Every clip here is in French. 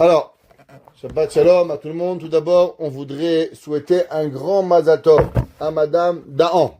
Alors, Shabbat Shalom à tout le monde. Tout d'abord, on voudrait souhaiter un grand Mazal Tov à Madame Dahan.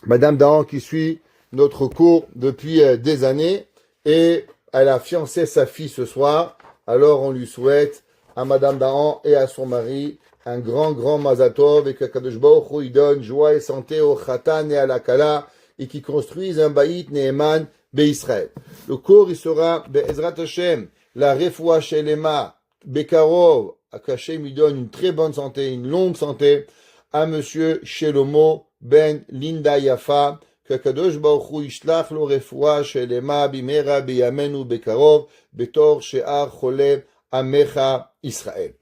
Madame Dahan qui suit notre cours depuis des années et elle a fiancé sa fille ce soir. Alors, on lui souhaite à Madame Dahan et à son mari un grand Mazal Tov et que Kadosh Baruch Hu il donne joie et santé au Khatan et à la Kala et qui construisent un Baït Neheman Israël. Le cours, il sera Be'ezrat Hashem, la Refoua Shelema Bekarov, Akashem lui donne une très bonne santé, une longue santé, à monsieur Shelomo Ben Linda Yafa, que Kadosh Baruch Hu yishlach lo Refoua Shelema Bimera Biyamenu Bekarov, Betor She'ar Chole Amecha Israël.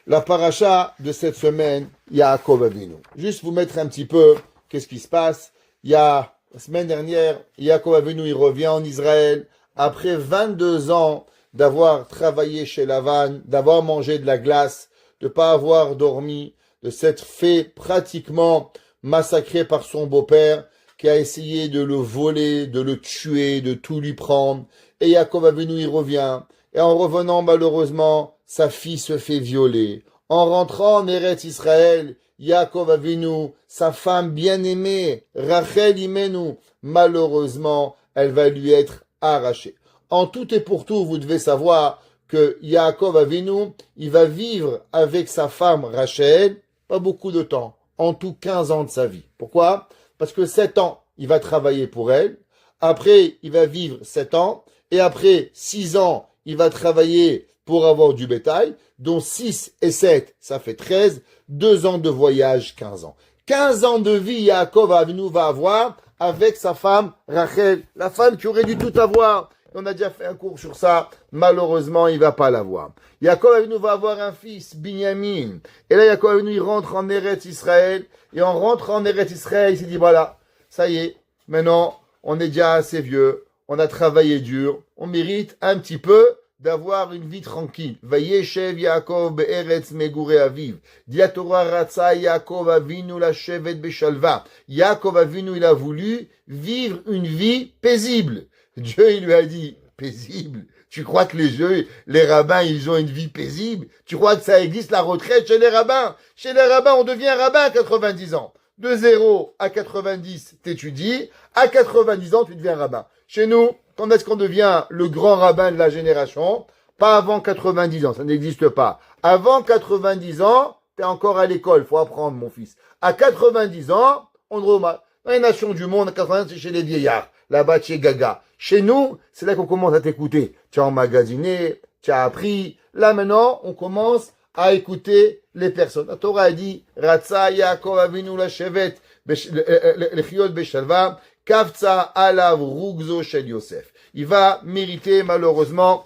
La paracha de cette semaine, Yaakov Avinu. Juste vous mettre un petit peu, qu'est-ce qui se passe. Il y a la semaine dernière, Yaakov Avinu, il revient en Israël après 22 ans d'avoir travaillé chez Lavan, d'avoir mangé de la glace, de ne pas avoir dormi, de s'être fait pratiquement massacrer par son beau-père qui a essayé de le voler, de le tuer, de tout lui prendre. Et Yaakov Avinu, il revient. Et en revenant, malheureusement, sa fille se fait violer. En rentrant en Eretz Israël, Yaakov Avinu, sa femme bien-aimée, Rachel Imenu, malheureusement, elle va lui être arrachée. En tout et pour tout, vous devez savoir que Yaakov Avinu, il va vivre avec sa femme Rachel, pas beaucoup de temps, en tout 15 ans de sa vie. Pourquoi? Parce que 7 ans, il va travailler pour elle, après, il va vivre 7 ans, et après 6 ans, il va travailler pour avoir du bétail, dont 6 et 7, ça fait 13, 2 ans de voyage, 15 ans. 15 ans de vie, Yaakov Avinu va avoir avec sa femme Rachel, la femme qui aurait dû tout avoir. On a déjà fait un cours sur ça. Malheureusement, il va pas l'avoir. Yaakov Avinu va avoir un fils, Binyamin. Et là, Yaakov Avinu, il rentre en Eretz Israël. Et en rentrant en Eretz Israël, il s'est dit, voilà, ça y est, maintenant, on est déjà assez vieux. On a travaillé dur. On mérite un petit peu d'avoir une vie tranquille. Vayeshev Yaakov be'eretz megure aviv. Dia Torah ratza Yaakov Avinu lashevet beshalva. Yaakov Avinu, il a voulu vivre une vie paisible. Dieu, il lui a dit, paisible. Tu crois que les rabbins, ils ont une vie paisible? Tu crois que ça existe, la retraite chez les rabbins? Chez les rabbins, on devient rabbin à 90 ans. De 0 à 90, t'étudies. À 90 ans, tu deviens rabbin. Chez nous, quand est-ce qu'on devient le grand rabbin de la génération? Pas avant 90 ans, ça n'existe pas. Avant 90 ans, t'es encore à l'école, faut apprendre, mon fils. À 90 ans, on remarque. Dans les nations du monde, à 90, c'est chez les vieillards. Là-bas, chez Gaga. Chez nous, c'est là qu'on commence à t'écouter. Tu as emmagasiné, tu as appris. Là, maintenant, on commence à écouter les personnes. La Torah a dit, Ratsa Yaakov Avinu Lashevet, Lechiot Beshalva, Kavtsa Alav Rugzo Shel Yosef. Il va mériter, malheureusement,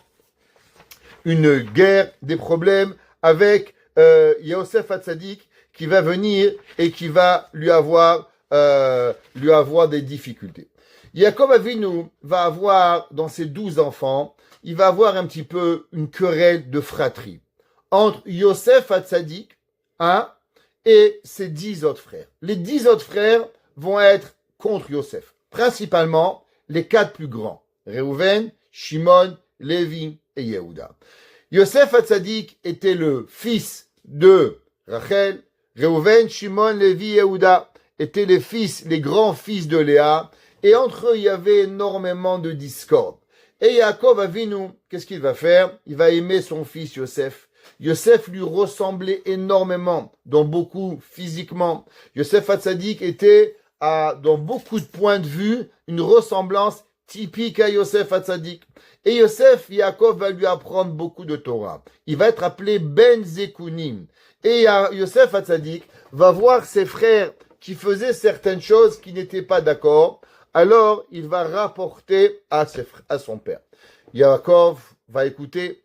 une guerre, des problèmes avec Yosef Hatzadik qui va venir et qui va lui avoir des difficultés. Yaakov Avinu va avoir, dans ses 12 enfants, il va avoir un petit peu une querelle de fratrie entre Yosef Hatzadik, et ses 10 autres frères. Les 10 autres frères vont être contre Yosef. Principalement, les 4 plus grands. Reuven, Shimon, Lévi et Yehuda. Yosef Hatzadik était le fils de Rachel. Reuven, Shimon, Lévi et Yehuda étaient les grands fils de Léa. Et entre eux, il y avait énormément de discorde. Et Yaakov Avinu, qu'est-ce qu'il va faire? Il va aimer son fils Yosef. Yosef lui ressemblait énormément, dans beaucoup physiquement. Yosef Hatzadik était, dans beaucoup de points de vue, une ressemblance typique à Yosef Hatzadik. Et Yosef, Yaakov va lui apprendre beaucoup de Torah. Il va être appelé Ben Zekunim. Et Yosef Hatzadik va voir ses frères qui faisaient certaines choses qui n'étaient pas d'accord. Alors, il va rapporter à son père. Yaakov va écouter.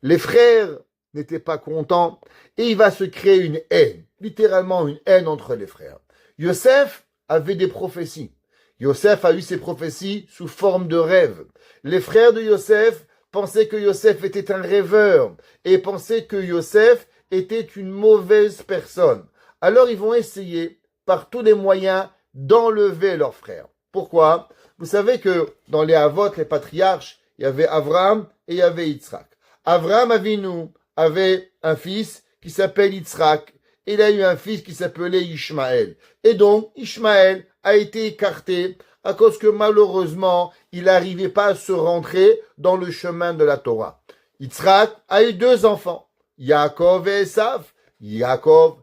Les frères n'étaient pas contents et il va se créer une haine, littéralement une haine entre les frères. Yosef avait des prophéties. Yosef a eu ses prophéties sous forme de rêves. Les frères de Yosef pensaient que Yosef était un rêveur et pensaient que Yosef était une mauvaise personne. Alors, ils vont essayer, par tous les moyens, d'enlever leur frère. Pourquoi? Vous savez que dans les Avot, les patriarches, il y avait Abraham et il y avait Yitzhak. Avraham Avinu avait un fils qui s'appelle Yitzhak. Il a eu un fils qui s'appelait Ishmaël. Et donc, Ishmaël a été écarté à cause que malheureusement, il n'arrivait pas à se rentrer dans le chemin de la Torah. Yitzhak a eu 2 enfants, Yaakov et Esav. Yaakov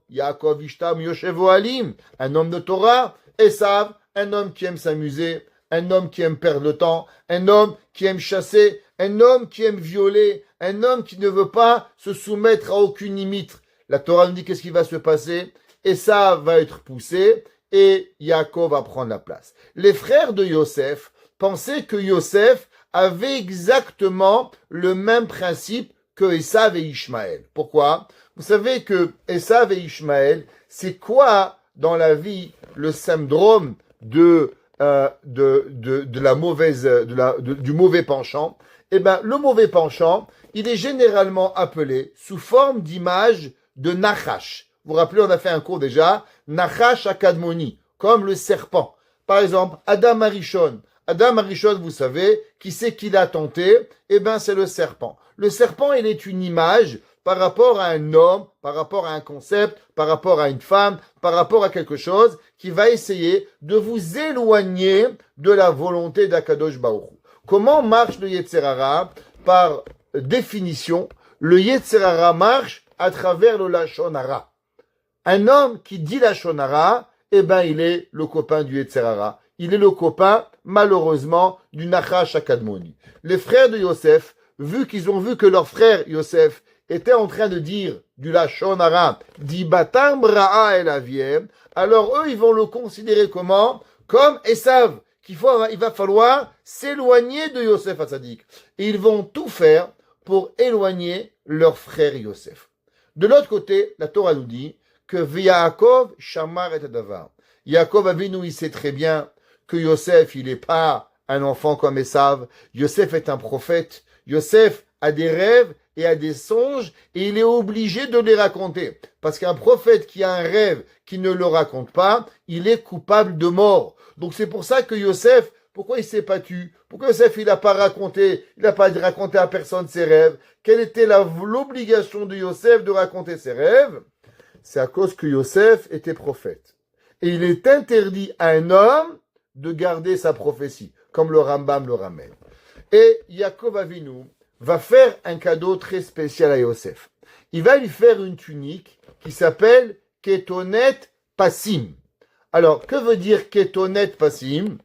Ishtam Yoshevo Alim, un homme de Torah. Esav, un homme qui aime s'amuser, un homme qui aime perdre le temps, un homme qui aime chasser, un homme qui aime violer, un homme qui ne veut pas se soumettre à aucune limite. La Torah nous dit qu'est-ce qui va se passer. Esav va être poussé et Yaakov va prendre la place. Les frères de Yosef pensaient que Yosef avait exactement le même principe que Esav et Ishmaël. Pourquoi? Vous savez que Esav et Ishmaël, c'est quoi dans la vie le syndrome du mauvais penchant? Eh bien, le mauvais penchant, il est généralement appelé sous forme d'image de Nachash. Vous vous rappelez, on a fait un cours déjà, Nachash Akadmoni, comme le serpent. Par exemple, Adam Arishon. Adam Arishon, vous savez, qui c'est qui l'a tenté? Eh bien, c'est le serpent. Le serpent, il est une image par rapport à un homme, par rapport à un concept, par rapport à une femme, par rapport à quelque chose qui va essayer de vous éloigner de la volonté d'Akadosh Baruch Hu. Comment marche le Yetzer Hara? Par définition, le Yetzer Hara marche à travers le Lashon Hara. Un homme qui dit Lashon Hara, eh ben, il est le copain du Yetzer Hara. Il est le copain, malheureusement, du Nachash Akadmoni. Les frères de Yosef, vu qu'ils ont vu que leur frère Yosef était en train de dire du Lashon Hara, Dibatam Bra'a El Aviem, alors eux, ils vont le considérer comment? Comme Esav, il va falloir s'éloigner de Yosef Hatzadik. Et ils vont tout faire pour éloigner leur frère Yosef. De l'autre côté, la Torah nous dit que Yaakov Shamar et Adavar. Yaakov Avinu, il sait très bien que Yosef, il n'est pas un enfant comme Esav. Yosef est un prophète. Yosef a des rêves et a des songes et il est obligé de les raconter. Parce qu'un prophète qui a un rêve, qui ne le raconte pas, il est coupable de mort. Donc c'est pour ça que Yosef, pourquoi il s'est pas tu? Pourquoi Yosef, il n'a pas raconté à personne ses rêves? Quelle était l'obligation de Yosef de raconter ses rêves? C'est à cause que Yosef était prophète. Et il est interdit à un homme de garder sa prophétie, comme le Rambam le ramène. Et Yaakov Avinu va faire un cadeau très spécial à Yosef. Il va lui faire une tunique qui s'appelle Ketonet Passim. Alors, que veut dire Ketonet Passim?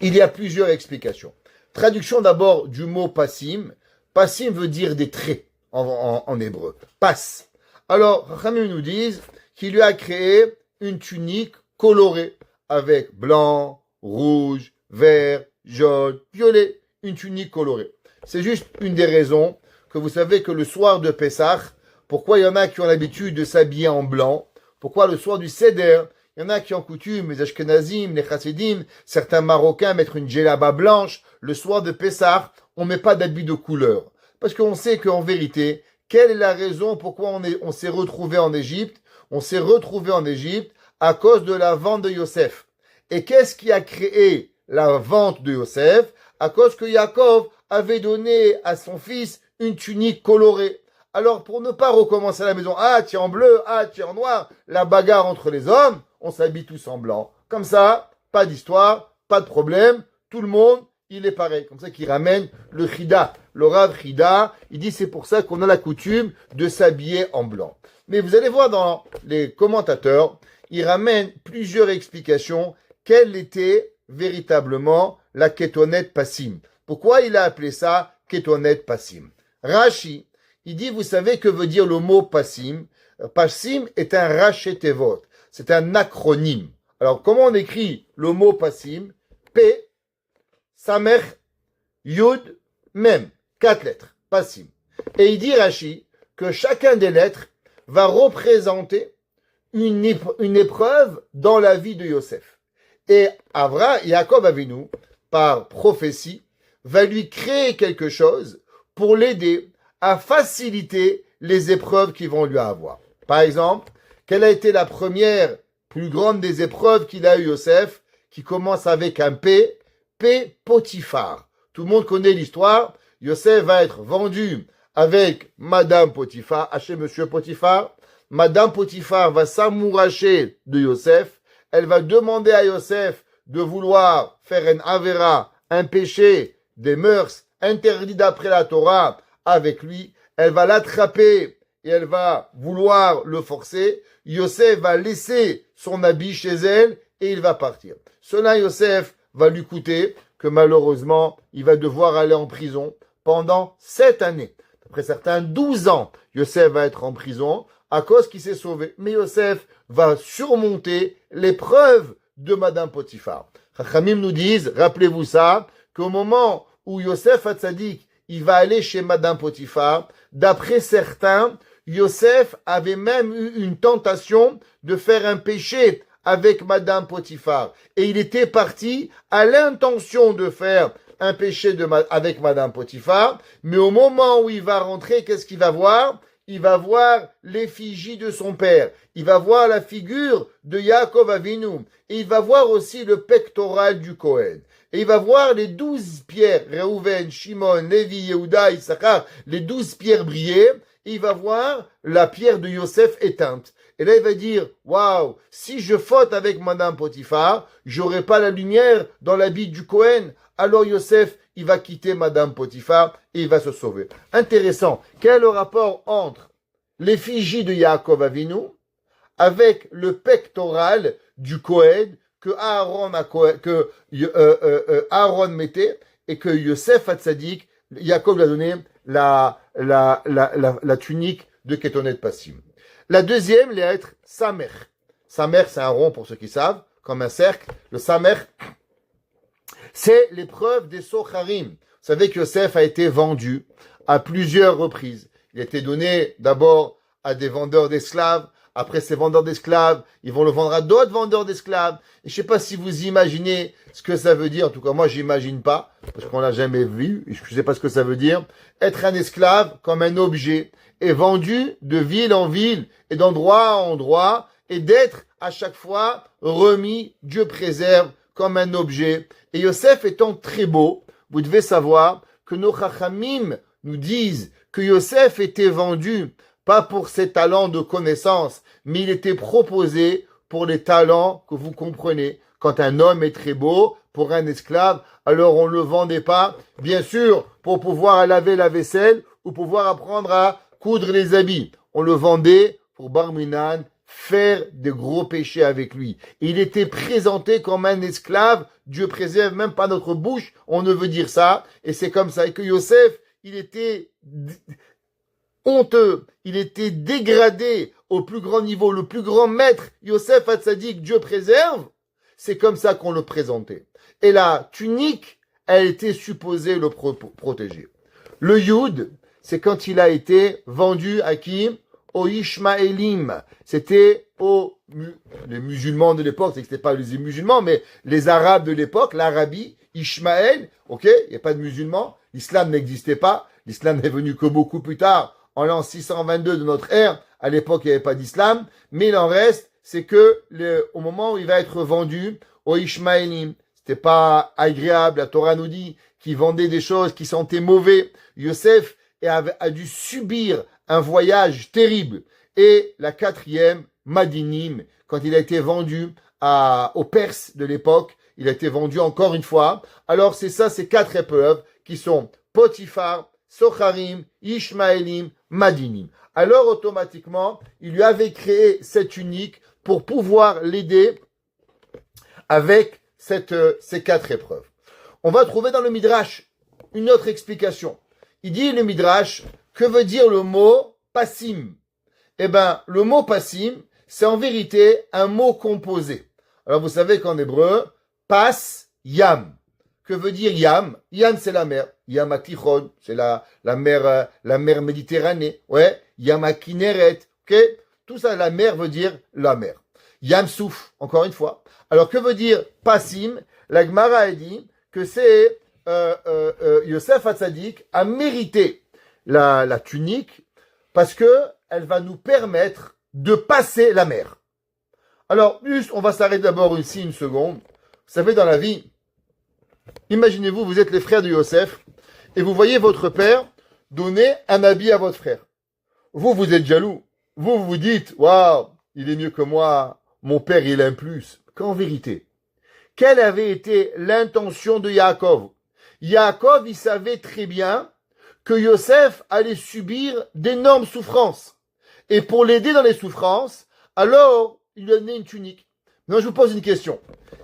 Il y a plusieurs explications. Traduction d'abord du mot Passim. Passim veut dire des traits en hébreu. Passe. Alors, Rachamim nous disent qu'il lui a créé une tunique colorée avec blanc, rouge, vert, jaune, violet. Une tunique colorée. C'est juste une des raisons que vous savez que le soir de Pessah, pourquoi il y en a qui ont l'habitude de s'habiller en blanc? Pourquoi le soir du Seder, il y en a qui ont coutume, les Ashkenazim, les Chassidim, certains Marocains mettre une djellaba blanche. Le soir de Pessah, on met pas d'habit de couleur. Parce qu'on sait qu'en vérité, quelle est la raison pourquoi on s'est retrouvé en Égypte? On s'est retrouvé en Égypte à cause de la vente de Yosef. Et qu'est-ce qui a créé la vente de Yosef? À cause que Yaakov avait donné à son fils une tunique colorée. Alors, pour ne pas recommencer à la maison, ah, tu es en bleu, ah, tu es en noir, la bagarre entre les hommes, on s'habille tous en blanc. Comme ça, pas d'histoire, pas de problème, tout le monde, il est pareil. Comme ça qu'il ramène le Chida, le Rav Chida, il dit c'est pour ça qu'on a la coutume de s'habiller en blanc. Mais vous allez voir dans les commentateurs, il ramène plusieurs explications quelle était véritablement la Ketonet Passim. Pourquoi il a appelé ça Ketonet Passim? Rashi, il dit, vous savez que veut dire le mot Passim? Passim est un rachetevot, c'est un acronyme. Alors, comment on écrit le mot Passim? P, Samer, Yud, Mem, 4 lettres, Passim. Et il dit, Rashi, que chacun des lettres va représenter une épreuve dans la vie de Yosef. Et Yaakov Avinu, par prophétie, va lui créer quelque chose pour l'aider à faciliter les épreuves qui vont lui avoir. Par exemple, quelle a été la première plus grande des épreuves qu'il a eu Yosef, qui commence avec un P, P Potiphar. Tout le monde connaît l'histoire. Yosef va être vendu avec Madame Potiphar, chez Monsieur Potiphar. Madame Potiphar va s'amouracher de Yosef. Elle va demander à Yosef de vouloir faire un avera, un péché, des mœurs interdits d'après la Torah avec lui. Elle va l'attraper et elle va vouloir le forcer. Yosef va laisser son habit chez elle et il va partir. Cela, Yosef, va lui coûter que malheureusement, il va devoir aller en prison pendant 7 années. Après certains 12 ans, Yosef va être en prison à cause qu'il s'est sauvé. Mais Yosef va surmonter l'épreuve de Madame Potiphar. Chachamim nous disent, rappelez-vous ça, qu'au moment où Yosef Hatzadik, il va aller chez Madame Potiphar, d'après certains, Yosef avait même eu une tentation de faire un péché avec Madame Potiphar. Et il était parti à l'intention de faire un péché avec Madame Potiphar, mais au moment où il va rentrer, qu'est-ce qu'il va voir? Il va voir l'effigie de son père. Il va voir la figure de Yaakov Avinu. Et il va voir aussi le pectoral du Kohen. Et il va voir les 12 pierres, Reuven, Shimon, Lévi, Yehuda, Issachar, les 12 pierres briller. Et il va voir la pierre de Yosef éteinte. Et là, il va dire, waouh, si je faute avec Madame Potiphar, j'aurai pas la lumière dans l'habit du Kohen. Alors Yosef, il va quitter Madame Potiphar et il va se sauver. Intéressant. Quel est le rapport entre l'effigie de Yaakov Avinu avec le pectoral du Kohen que Aaron mettait et que Yosef Hatzadik, Yaakov lui a donné la tunique de Ketonet Passim. La deuxième lettre, Samer. Samer, c'est un rond pour ceux qui savent, comme un cercle. Le Samer, c'est l'épreuve des Socharim. Vous savez que Yosef a été vendu à plusieurs reprises. Il a été donné d'abord à des vendeurs d'esclaves. Après, ces vendeurs d'esclaves, ils vont le vendre à d'autres vendeurs d'esclaves. Et je ne sais pas si vous imaginez ce que ça veut dire. En tout cas, moi, j'imagine pas, parce qu'on l'a jamais vu. Je ne sais pas ce que ça veut dire. Être un esclave comme un objet est vendu de ville en ville et d'endroit en endroit et d'être à chaque fois remis, Dieu préserve, comme un objet. Et Yosef étant très beau, vous devez savoir que nos chachamim nous disent que Yosef était vendu pas pour ses talents de connaissance, mais il était proposé pour les talents que vous comprenez. Quand un homme est très beau, pour un esclave, alors on ne le vendait pas, bien sûr, pour pouvoir laver la vaisselle ou pouvoir apprendre à coudre les habits. On le vendait pour Bar Minan, faire des gros péchés avec lui. Il était présenté comme un esclave, Dieu préserve même pas notre bouche, on ne veut dire ça, et c'est comme ça. Et que Yosef, il était honteux, il était dégradé au plus grand niveau, le plus grand maître, Yosef Hatzadik, Dieu préserve, c'est comme ça qu'on le présentait. Et la tunique, elle était supposée le protéger. Le Yud, c'est quand il a été vendu à qui? Aux Ishmaélim. C'était les musulmans de l'époque, c'est que c'était pas les musulmans, mais les Arabes de l'époque, l'Arabie, Ishmaël, ok, il n'y a pas de musulmans, l'islam n'existait pas, l'islam n'est venu que beaucoup plus tard, en l'an 622 de notre ère, à l'époque il n'y avait pas d'islam, mais il en reste, c'est que au moment où il va être vendu aux Ishmaélim, c'était pas agréable, la Torah nous dit qu'il vendait des choses qui sentaient mauvais. Yosef a dû subir un voyage terrible. Et la quatrième, Madinim, quand il a été vendu aux Perses de l'époque, il a été vendu encore une fois. Alors c'est ça, ces 4 épreuves qui sont Potiphar, Socharim, Ishmaélim, Madinim. Alors automatiquement, il lui avait créé cette tunique pour pouvoir l'aider avec ces 4 épreuves. On va trouver dans le Midrash une autre explication. Il dit le Midrash, que veut dire le mot passim? Eh ben, le mot passim, c'est en vérité un mot composé. Alors vous savez qu'en hébreu, pas, yam. Que veut dire yam? Yam, c'est la mer. Yam Atichon, c'est la mer Méditerranée. Ouais, Yam Kineret. Ok? Tout ça, la mer veut dire la mer. Yam Souf, encore une fois. Alors que veut dire passim? La Gemara a dit que c'est Yosef Hatzadik a mérité la tunique parce que elle va nous permettre de passer la mer. Alors, juste, on va s'arrêter d'abord ici une seconde. Vous savez, dans la vie, imaginez-vous, vous êtes les frères de Yosef et vous voyez votre père donner un habit à votre frère. Vous, vous êtes jaloux. Vous, vous dites, waouh, il est mieux que moi, mon père, il aime plus. Qu'en vérité, quelle avait été l'intention de Yaakov? Yaakov, il savait très bien que Yosef allait subir d'énormes souffrances. Et pour l'aider dans les souffrances, alors, il lui a donné une tunique. Maintenant, je vous pose une question.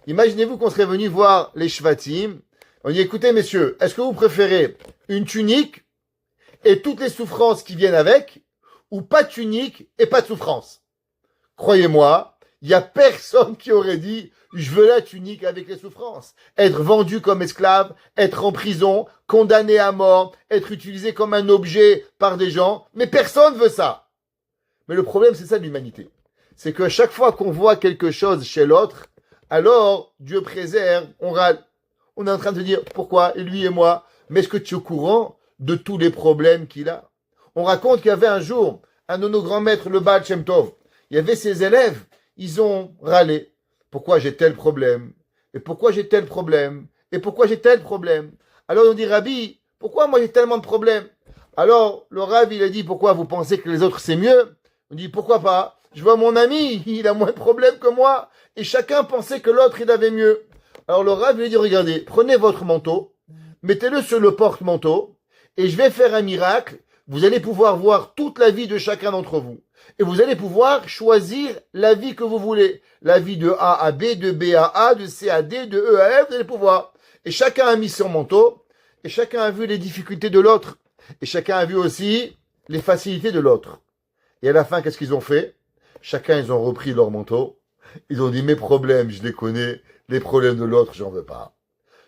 Imaginez-vous qu'on serait venu voir les Shvatim. On dit, écoutez, messieurs, est-ce que vous préférez une tunique et toutes les souffrances qui viennent avec, ou pas de tunique et pas de souffrance? Croyez-moi, il n'y a personne qui aurait dit, je veux la tunique avec les souffrances. Être vendu comme esclave, être en prison, condamné à mort, être utilisé comme un objet par des gens. Mais personne veut ça. Mais le problème, c'est ça l'humanité. C'est qu'à chaque fois qu'on voit quelque chose chez l'autre, alors Dieu préserve, on râle. On est en train de dire, pourquoi, et lui et moi, mais est-ce que tu es au courant de tous les problèmes qu'il a? On raconte qu'il y avait un jour, un de nos grands maîtres, le Baal Shem Tov, il y avait ses élèves, ils ont râlé. Pourquoi j'ai tel problème? Et pourquoi j'ai tel problème? Et pourquoi j'ai tel problème? Alors on dit, Rabbi, pourquoi moi j'ai tellement de problèmes? Alors le Rav, il a dit, pourquoi vous pensez que les autres c'est mieux? On dit, pourquoi pas? Je vois mon ami, il a moins de problèmes que moi. Et chacun pensait que l'autre, il avait mieux. Alors le Rav, il a dit, regardez, prenez votre manteau, mettez-le sur le porte-manteau, et je vais faire un miracle. Vous allez pouvoir voir toute la vie de chacun d'entre vous. Et vous allez pouvoir choisir la vie que vous voulez. La vie de A à B, de B à A, de C à D, de E à F, vous allez pouvoir. Et chacun a mis son manteau, et chacun a vu les difficultés de l'autre. Et chacun a vu aussi les facilités de l'autre. Et à la fin, qu'est-ce qu'ils ont fait? Chacun, ils ont repris leur manteau. Ils ont dit, mes problèmes, je les connais. Les problèmes de l'autre, j'en veux pas.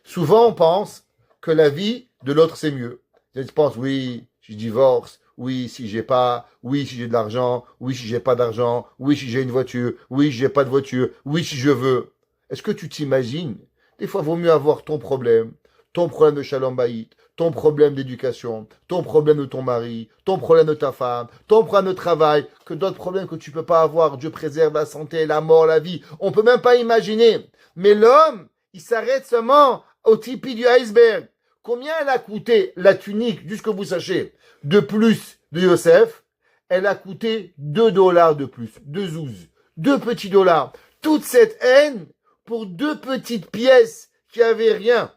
Souvent, on pense que la vie de l'autre, c'est mieux. Ils pensent, oui, je divorce, oui, si j'ai pas, oui, si j'ai de l'argent, oui, si j'ai pas d'argent, oui, si j'ai une voiture, oui, si j'ai pas de voiture, oui, si je veux. Est-ce que tu t'imagines? Des fois, il vaut mieux avoir ton problème de shalom bayit, ton problème d'éducation, ton problème de ton mari, ton problème de ta femme, ton problème de travail, que d'autres problèmes que tu peux pas avoir. Dieu préserve la santé, la mort, la vie. On peut même pas imaginer. Mais l'homme, il s'arrête seulement au tipi du iceberg. Combien elle a coûté la tunique, juste que vous sachiez, de plus de Yosef? Elle a coûté $2 de plus, 2 zouz, 2 petits dollars. Toute cette haine pour 2 petites pièces qui avaient rien.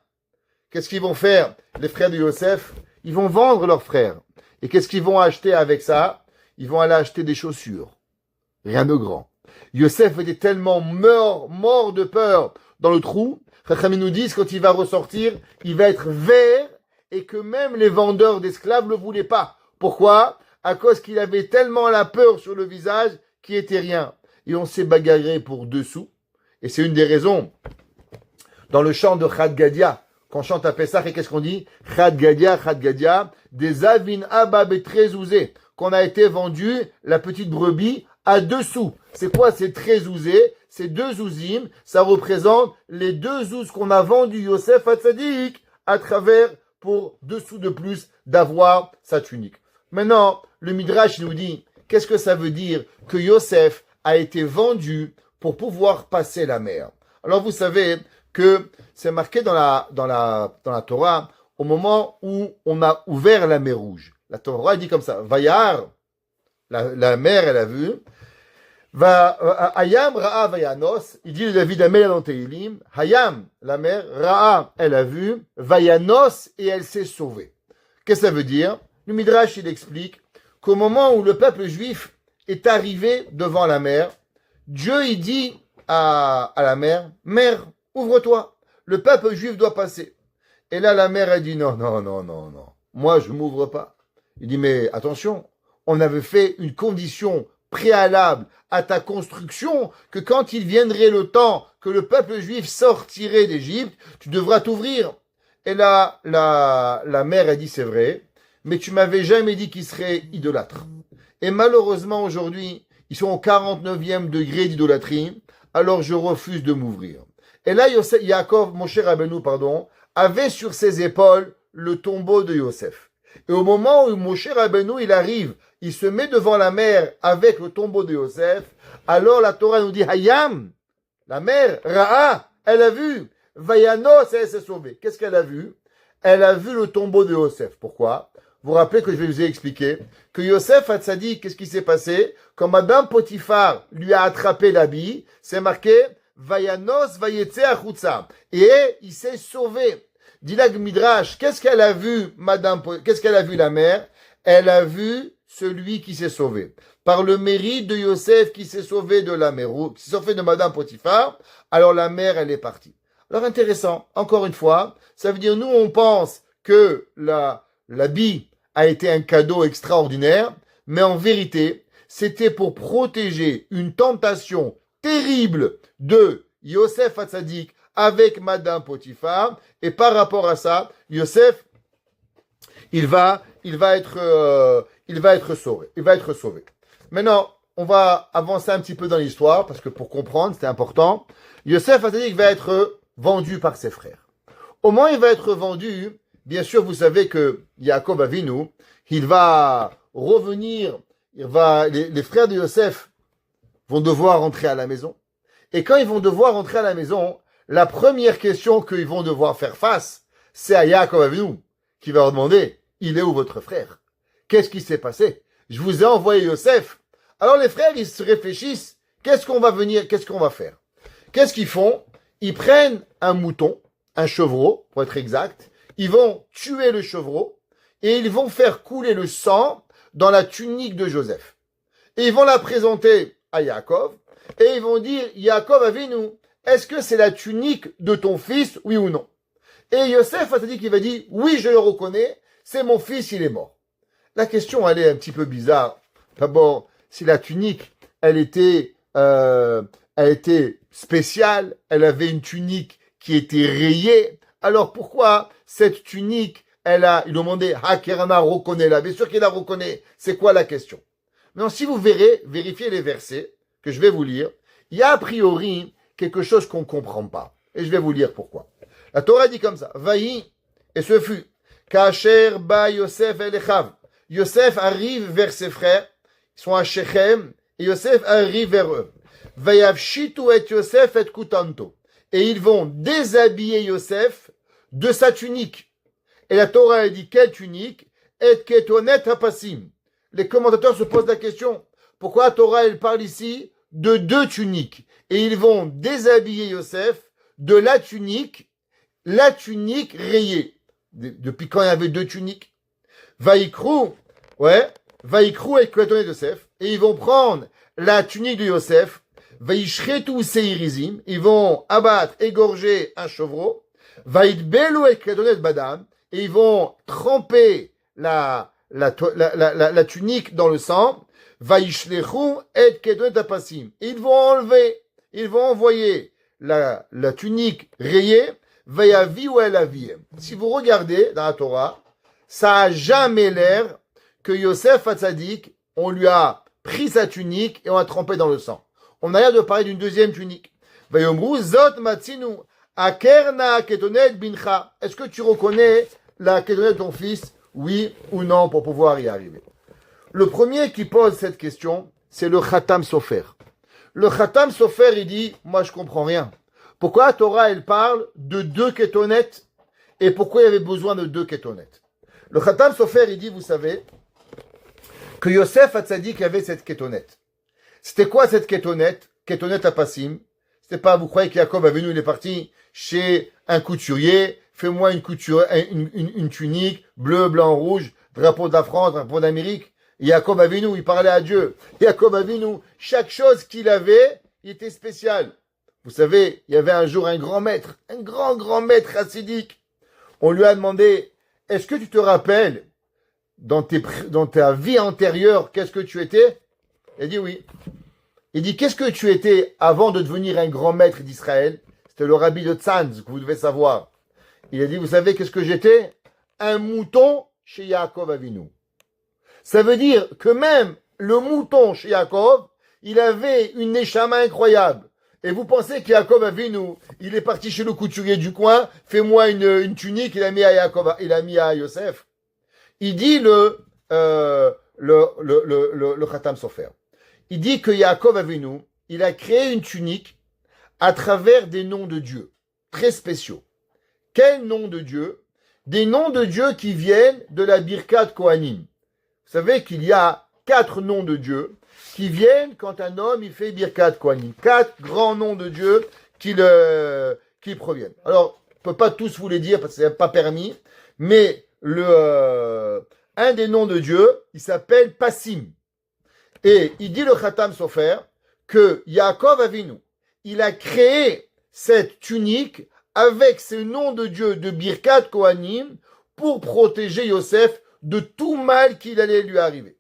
Qu'est-ce qu'ils vont faire, les frères de Yosef? Ils vont vendre leurs frères. Et qu'est-ce qu'ils vont acheter avec ça? Ils vont aller acheter des chaussures. Rien de grand. Yosef était tellement mort de peur dans le trou. Chachamim nous disent, quand il va ressortir, il va être vert et que même les vendeurs d'esclaves ne le voulaient pas. Pourquoi? À cause qu'il avait tellement la peur sur le visage qu'il était rien. Et on s'est bagarré pour 2 sous. Et c'est une des raisons. Dans le chant de Chad Gadia, quand on chante à Pessah, et qu'est-ce qu'on dit? Chad Gadia, des avin abba betrezouzé, qu'on a été vendu, la petite brebis, à 2 sous. C'est quoi? C'est trezouzé, c'est 2 zouzim, ça représente les 2 zouz qu'on a vendu Yosef à Tzadik, à travers, pour 2 sous de plus, d'avoir sa tunique. Maintenant, le Midrash nous dit, qu'est-ce que ça veut dire que Yosef a été vendu pour pouvoir passer la mer? Alors vous savez que c'est marqué dans la Torah au moment où on a ouvert la mer Rouge. La Torah dit comme ça, Vayar, la mer elle a vu, Hayam Ra'a Vayanos, il dit le David Amel dans Teilim, Hayam, la mer, Ra'a, elle a vu, Vayanos, et elle s'est sauvée. Qu'est-ce que ça veut dire? Le Midrash, il explique qu'au moment où le peuple juif est arrivé devant la mer, Dieu, il dit à la mer, mer, ouvre-toi, le peuple juif doit passer. Et là, la mer, elle dit, non, moi, je ne m'ouvre pas. Il dit, mais attention, on avait fait une condition préalable à ta construction, que quand il viendrait le temps que le peuple juif sortirait d'Égypte, tu devras t'ouvrir. Et là, la mère a dit, c'est vrai, mais tu m'avais jamais dit qu'ils seraient idolâtres. Et malheureusement, aujourd'hui, ils sont au 49e degré d'idolâtrie, alors je refuse de m'ouvrir. Et là, Yaakov, Moshe Rabbeinu, avait sur ses épaules le tombeau de Yosef. Et au moment où Moshe Rabbeinu, il arrive, il se met devant la mer avec le tombeau de Yosef, alors la Torah nous dit, Hayam, la mer, Ra'a, elle a vu, Vayanos, elle s'est sauvée. Qu'est-ce qu'elle a vu? elle a vu le tombeau de Yosef. Pourquoi? Vous vous rappelez que je vais vous expliquer que Yosef Hatzadik, qu'est-ce qui s'est passé? Quand Madame Potiphar lui a attrapé l'habit, c'est marqué Vayanos Vayetse Achutza. Et il s'est sauvé. Dilag Midrash, qu'est-ce qu'elle a vu, qu'est-ce qu'elle a vu la mère? Elle a vu celui qui s'est sauvé. Par le mérite de Yosef qui s'est sauvé de la mère, qui s'est sauvé de Madame Potiphar, alors la mère, elle est partie. Alors intéressant, encore une fois, ça veut dire nous on pense que l'habit a été un cadeau extraordinaire, mais en vérité, c'était pour protéger une tentation terrible de Yosef Hatzadik avec Madame Potiphar, et par rapport à ça, Yosef, il va être sauvé. Maintenant, on va avancer un petit peu dans l'histoire, parce que pour comprendre, c'est important. Yosef Hatzadik va être vendu par ses frères. Au moment où il va être vendu, bien sûr, vous savez que Yaakov Avinu, il va revenir, les frères de Yosef vont devoir rentrer à la maison. Et quand ils vont devoir rentrer à la maison, la première question qu'ils vont devoir faire face, c'est à Yaakov Avinu, qui va leur demander, il est où votre frère? Qu'est-ce qui s'est passé? Je vous ai envoyé Yosef. Alors les frères, ils se réfléchissent, qu'est-ce qu'on va faire? Qu'est-ce qu'ils font? Ils prennent un mouton, un chevreau, pour être exact, ils vont tuer le chevreau, et ils vont faire couler le sang dans la tunique de Joseph. Et ils vont la présenter à Yaakov, et ils vont dire, Yaakov Avinu, est-ce que c'est la tunique de ton fils, oui ou non? Et Yosef a dit qu'il va dire, oui, je le reconnais, c'est mon fils, il est mort. La question, elle est un petit peu bizarre. D'abord, si la tunique, elle était spéciale, elle avait une tunique qui était rayée, alors pourquoi cette tunique, ils ont demandé, Hakerana reconnaît-la? Bien sûr qu'il la reconnaît. C'est quoi la question? Maintenant, si vous vérifiez les versets que je vais vous lire, il y a a priori quelque chose qu'on ne comprend pas. Et je vais vous lire pourquoi. La Torah dit comme ça, Vaï, et ce fut, Kacher ba Yosef el Echav. Yosef arrive vers ses frères, ils sont à Shechem, et Yosef arrive vers eux. Vayavshitu et Yosef et kutanto. Et ils vont déshabiller Yosef de sa tunique. Et la Torah dit, quelle tunique? Et ketonet hapasim. Les commentateurs se posent la question, pourquoi la Torah, elle parle ici de deux tuniques? Et ils vont déshabiller Yosef de la tunique rayée. Depuis quand il y avait deux tuniques? Vaïkrou et ketonet Yosef. Et ils vont prendre la tunique de Yosef, Vaïshretu seirizim, ils vont abattre, égorger un chevreau, Vaïdbelu et ketonet badam, et ils vont tremper la tunique dans le sang, Vaishlechu et ketonet apasim. Ils vont envoyer la tunique rayée, Vayavi ou elaviem. Si vous regardez dans la Torah, ça a jamais l'air que Yosef Hatzadik, on lui a pris sa tunique et on l'a trempé dans le sang. On a l'air de parler d'une deuxième tunique. Vayomru zot matzinu akerna ketonet bincha. Est-ce que tu reconnais la ketonet de ton fils? Oui ou non, pour pouvoir y arriver. Le premier qui pose cette question, c'est le Khatam Sofer. Le Khatam Sofer, il dit, moi je comprends rien. Pourquoi la Torah, elle parle de deux kétonettes et pourquoi il y avait besoin de deux kétonettes? Le Khatam Sofer, il dit, vous savez, que Yosef Hatzadik avait cette kétonette. C'était quoi cette kétonette? Kétonette Apassim. C'était pas, vous croyez qu'Yaakov Avinu, il est parti chez un couturier, fais-moi une tunique, bleu, blanc, rouge, drapeau de la France, drapeau d'Amérique. Yaakov Avinu, il parlait à Dieu. Yaakov Avinu, chaque chose qu'il avait, il était spécial. Vous savez, il y avait un jour un grand maître chassidique. On lui a demandé, est-ce que tu te rappelles, dans ta vie antérieure, qu'est-ce que tu étais? Il dit oui. Il dit, qu'est-ce que tu étais avant de devenir un grand maître d'Israël? C'était le rabbi de Tzanz, que vous devez savoir. Il a dit, vous savez qu'est-ce que j'étais? Un mouton chez Yaakov Avinu. Ça veut dire que même le mouton chez Yaakov, il avait une neshama incroyable. Et vous pensez qu'Yaakov Avinu, il est parti chez le couturier du coin, fais-moi une tunique, il a mis à Yosef. Il dit le Khatam Sofer. Il dit que Yaakov Avinu, il a créé une tunique à travers des noms de Dieu très spéciaux. Quel nom de Dieu? des noms de Dieu qui viennent de la Birkat Kohanim. Vous savez qu'il y a 4 noms de Dieu qui viennent quand un homme il fait Birkat Kohanim. 4 grands noms de Dieu qui proviennent. Alors, on ne peut pas tous vous les dire parce que ce n'est pas permis, mais un des noms de Dieu, il s'appelle Passim. Et il dit le Khatam Sofer que Yaakov Avinu, il a créé cette tunique avec ce nom de Dieu de Birkat Kohanim pour protéger Yosef de tout mal qu'il allait lui arriver.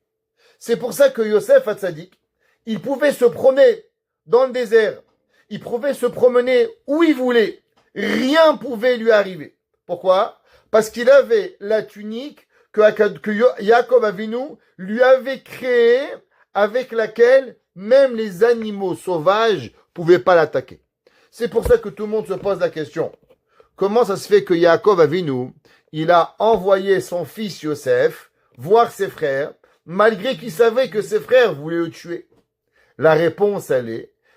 C'est pour ça que Yosef Hatzadik, il pouvait se promener dans le désert, il pouvait se promener où il voulait, rien pouvait lui arriver. Pourquoi? Parce qu'il avait la tunique que Yaakov Avinu lui avait créée, avec laquelle même les animaux sauvages pouvaient pas l'attaquer. C'est pour ça que tout le monde se pose la question. Comment ça se fait que Yaakov Avinu, il a envoyé son fils Yosef voir ses frères, malgré qu'il savait que ses frères voulaient le tuer? La réponse,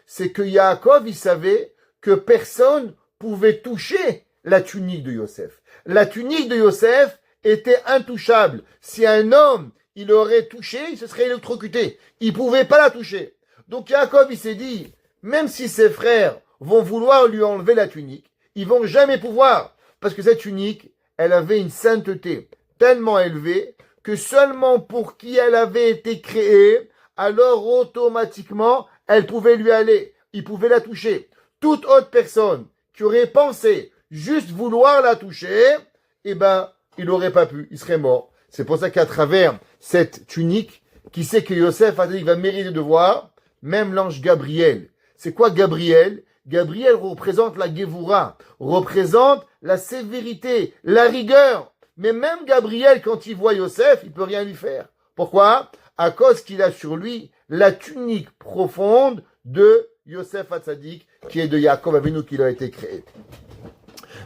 c'est que Yaakov, il savait que personne pouvait toucher la tunique de Yosef. La tunique de Yosef était intouchable. Si un homme, il aurait touché, il se serait électrocuté. Il pouvait pas la toucher. Donc Yaakov, il s'est dit, même si ses frères vont vouloir lui enlever la tunique, ils vont jamais pouvoir. Parce que cette tunique, elle avait une sainteté tellement élevée que seulement pour qui elle avait été créée, alors automatiquement, elle pouvait lui aller. Il pouvait la toucher. Toute autre personne qui aurait pensé juste vouloir la toucher, eh ben, il n'aurait pas pu. Il serait mort. C'est pour ça qu'à travers cette tunique, qui sait que Yosef a dit qu'il va mériter de voir, même l'ange Gabriel. C'est quoi Gabriel? Gabriel représente la Gévoura, représente la sévérité, la rigueur. Mais même Gabriel, quand il voit Yosef, il peut rien lui faire. Pourquoi? À cause qu'il a sur lui la tunique profonde de Yosef Hatzadik, qui est de Yaakov Avinu, qui a été créé.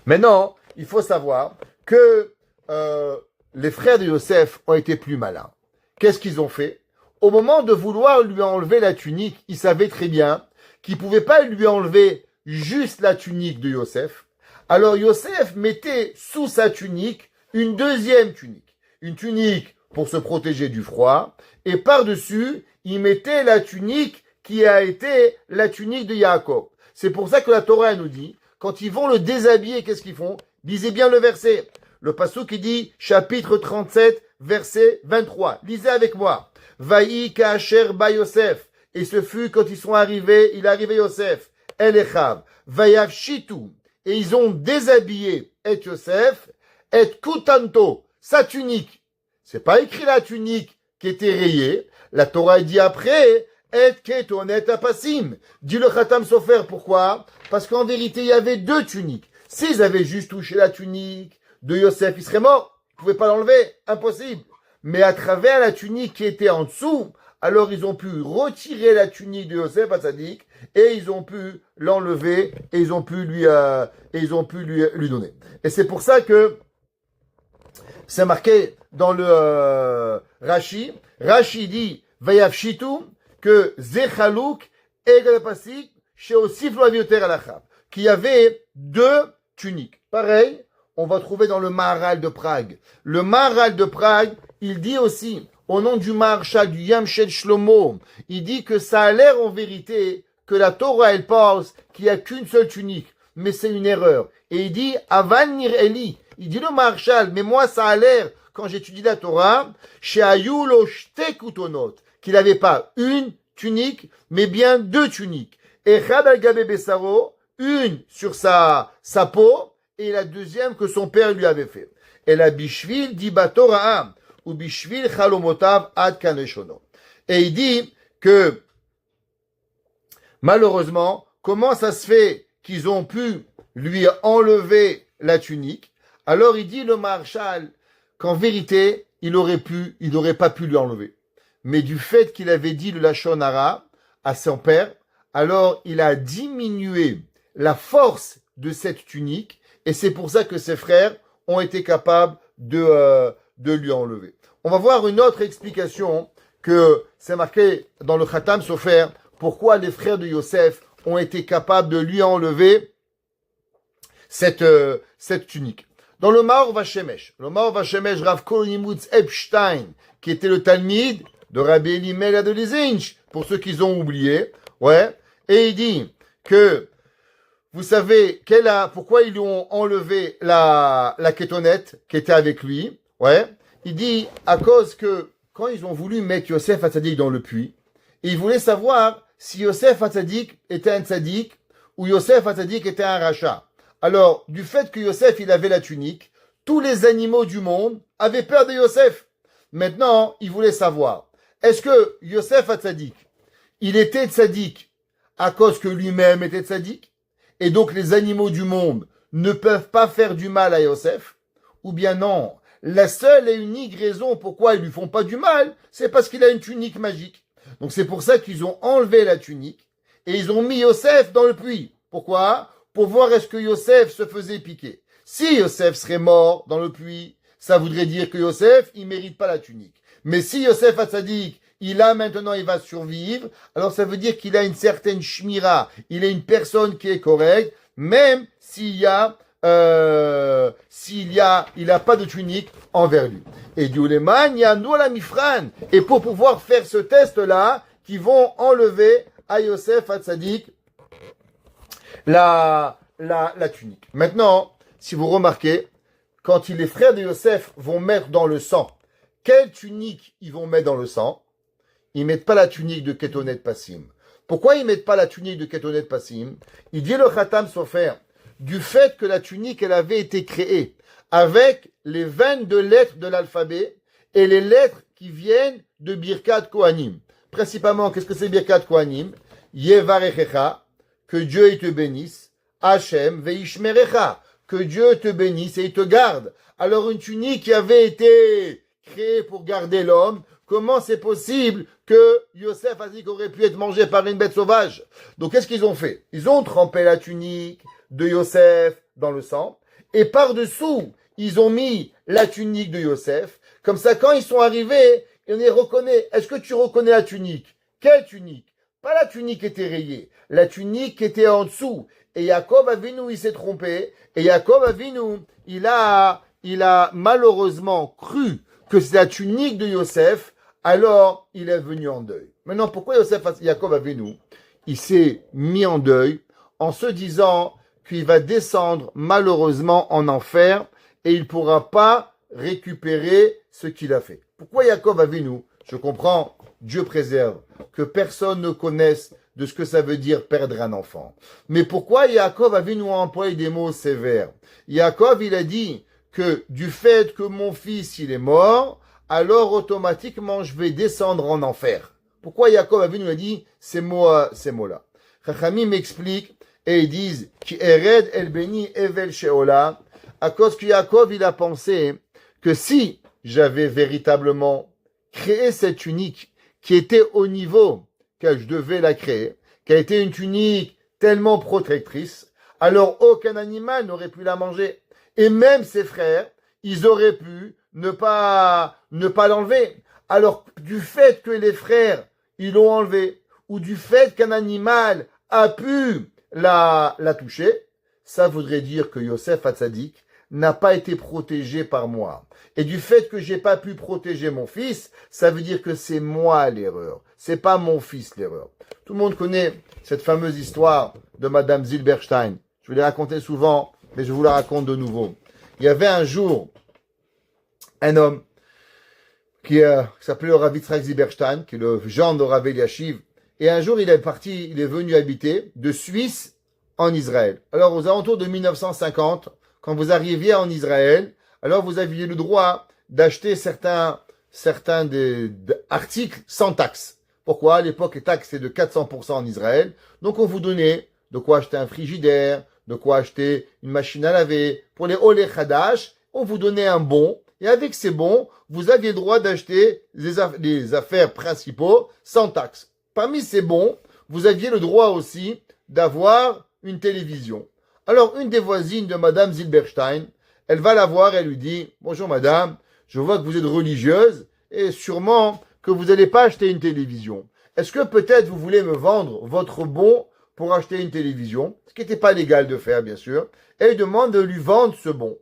Maintenant, il faut savoir que les frères de Yosef ont été plus malins. Qu'est-ce qu'ils ont fait? Au moment de vouloir lui enlever la tunique, ils savaient très bien qu'ils ne pouvaient pas lui enlever juste la tunique de Yosef. Alors Yosef mettait sous sa tunique une deuxième tunique. Une tunique pour se protéger du froid. Et par-dessus, il mettait la tunique qui a été la tunique de Yaakov. C'est pour ça que la Torah nous dit, quand ils vont le déshabiller, qu'est-ce qu'ils font? Lisez bien le verset. Le passouk qui dit, chapitre 37, verset 23. Lisez avec moi. Vaï ka'asher ba Yosef. Et ce fut quand ils sont arrivés, il est arrivé Yosef. El Echav. Vayav shitu. Et ils ont déshabillé et Yosef, et kutanto, sa tunique. C'est pas écrit la tunique qui était rayée. La Torah dit après, et ketonet apasim. Dit le Khatam Sofer, pourquoi? Parce qu'en vérité, il y avait 2 tuniques. S'ils avaient juste touché la tunique de Yosef, il serait mort. Ils ne pouvaient pas l'enlever. Impossible. Mais à travers la tunique qui était en dessous, alors ils ont pu retirer la tunique de Yosef Hatzadik et ils ont pu l'enlever et ils ont pu lui donner. Et c'est pour ça que c'est marqué dans le Rashi. Rashi dit Vayav Shitu que Zechalouk et Galapasik chez Osif Loavioter Alachab, qu'il y avait 2 tuniques. Pareil, on va trouver dans le Maharal de Prague. Le Maharal de Prague, il dit aussi, au nom du Maharshal, du Yamshel Shlomo, il dit que ça a l'air en vérité que la Torah, elle pense qu'il n'y a qu'une seule tunique, mais c'est une erreur. Et il dit, Avan Nir Eli, il dit le Maharshal, mais moi ça a l'air, quand j'étudie la Torah, chez Ayulo Shte Kutonot, qu'il n'avait pas une tunique, mais bien 2 tuniques. Et Chad al-Gabe Bessaro, une sur sa peau, et la deuxième que son père lui avait fait. Et la Bishvil dit Batora'am, ou Bishvil Chalomotav ad Kaneshono. Et il dit que, malheureusement, comment ça se fait qu'ils ont pu lui enlever la tunique? Alors il dit le Maharshal qu'en vérité, il n'aurait pas pu lui enlever. Mais du fait qu'il avait dit le Lachon Hara à son père, alors il a diminué la force de cette tunique, et c'est pour ça que ses frères ont été capables de lui enlever. On va voir une autre explication que c'est marqué dans le Khatam Sofer, pourquoi les frères de Yosef ont été capables de lui enlever cette tunique. Dans le Maor Vashemesh, Rav Kolonimutz Epstein, qui était le Talmid de Rabbi Elimelech de Lizinch, pour ceux qui ont oublié, ouais, et il dit que, vous savez, pourquoi ils lui ont enlevé la kétonette qui était avec lui, ouais, il dit, à cause que, quand ils ont voulu mettre Yosef Hatzadik dans le puits, ils voulaient savoir si Yosef Hatzadik était un tzaddik ou Yosef Hatzadik était un rachat. Alors, du fait que Yosef, il avait la tunique, tous les animaux du monde avaient peur de Yosef. Maintenant, ils voulaient savoir, est-ce que Yosef Hatzadik, il était tzaddik à cause que lui-même était tzaddik, et donc les animaux du monde ne peuvent pas faire du mal à Yosef, ou bien non, la seule et unique raison pourquoi ils lui font pas du mal, c'est parce qu'il a une tunique magique. Donc c'est pour ça qu'ils ont enlevé la tunique, et ils ont mis Yosef dans le puits. Pourquoi? Pour voir est-ce que Yosef se faisait piquer. Si Yosef serait mort dans le puits, ça voudrait dire que Yosef, il mérite pas la tunique. Mais si Yosef Hatzadik, il va survivre, alors ça veut dire qu'il a une certaine shmira, il est une personne qui est correcte, même il a pas de tunique envers lui. Et du Uleman, il y a la Mifran. Et pour pouvoir faire ce test-là, qui vont enlever à Yosef Hatzadik la tunique. Maintenant, si vous remarquez, quand les frères de Yosef vont mettre dans le sang, quelle tunique ils vont mettre dans le sang? Ils mettent pas la tunique de Ketonet Passim. Pourquoi ils mettent pas la tunique de Ketonet Passim? Il dit le Khatam Sofer, du fait que la tunique, elle avait été créée avec les 22 lettres de l'alphabet et les lettres qui viennent de Birkat Kohanim. Principalement, qu'est-ce que c'est Birkat Kohanim? Yevarechecha, que Dieu te bénisse. Hachem veishmerecha, que Dieu te bénisse et il te garde. Alors une tunique qui avait été créée pour garder l'homme, comment c'est possible que Yosef Hatzadik aurait pu être mangé par une bête sauvage? Donc qu'est-ce qu'ils ont fait? Ils ont trempé la tunique de Yosef dans le sang, et par-dessous, ils ont mis la tunique de Yosef. Comme ça, quand ils sont arrivés, on les reconnaît. Est-ce que tu reconnais la tunique? Quelle tunique? Pas la tunique qui était rayée, la tunique qui était en dessous. Et Yaakov Avinu, il s'est trompé. Et Yaakov Avinu, il a malheureusement cru que c'est la tunique de Yosef. Alors, il est venu en deuil. Maintenant, pourquoi Yaakov Avinu, il s'est mis en deuil en se disant qu'il va descendre malheureusement en enfer et il ne pourra pas récupérer ce qu'il a fait. Pourquoi Yaakov Avinu? Je comprends, Dieu préserve, que personne ne connaisse de ce que ça veut dire perdre un enfant. Mais pourquoi Yaakov Avinu a employé des mots sévères? Yaakov, il a dit que du fait que mon fils, il est mort, alors automatiquement je vais descendre en enfer. Pourquoi Yaakov Avinu a dit ces mots-là? Chachamim m'explique et ils disent qui ered el beni evel sheola, à cause que Yaakov il a pensé que si j'avais véritablement créé cette tunique qui était au niveau que je devais la créer, qui a été une tunique tellement protectrice, alors aucun animal n'aurait pu la manger. Et même ses frères, ils auraient pu ne pas l'enlever. Alors, du fait que les frères, ils l'ont enlevé, ou du fait qu'un animal a pu la toucher, ça voudrait dire que Yosef Hatzadik n'a pas été protégé par moi. Et du fait que j'ai pas pu protéger mon fils, ça veut dire que c'est moi l'erreur. C'est pas mon fils l'erreur. Tout le monde connaît cette fameuse histoire de Madame Zilberstein. Je vous l'ai racontée souvent, mais je vous la raconte de nouveau. Il y avait un jour un homme qui s'appelait le Rav Yitzhak Zilberstein, qui est le gendre de Rav Eliashiv. Et un jour, il est venu habiter de Suisse en Israël. Alors, aux alentours de 1950, quand vous arriviez en Israël, alors vous aviez le droit d'acheter certains articles sans taxe. Pourquoi? À l'époque, les taxes étaient de 400% en Israël. Donc, on vous donnait de quoi acheter un frigidaire, de quoi acheter une machine à laver. Pour les Olé Khadash, on vous donnait un bon. Et avec ces bons, vous aviez le droit d'acheter les affaires principaux sans taxe. Parmi ces bons, vous aviez le droit aussi d'avoir une télévision. Alors, une des voisines de Madame Zilberstein, elle va la voir, elle lui dit « Bonjour madame, je vois que vous êtes religieuse et sûrement que vous n'allez pas acheter une télévision. Est-ce que peut-être vous voulez me vendre votre bon pour acheter une télévision ?» Ce qui n'était pas légal de faire, bien sûr. Et elle demande de lui vendre ce bon.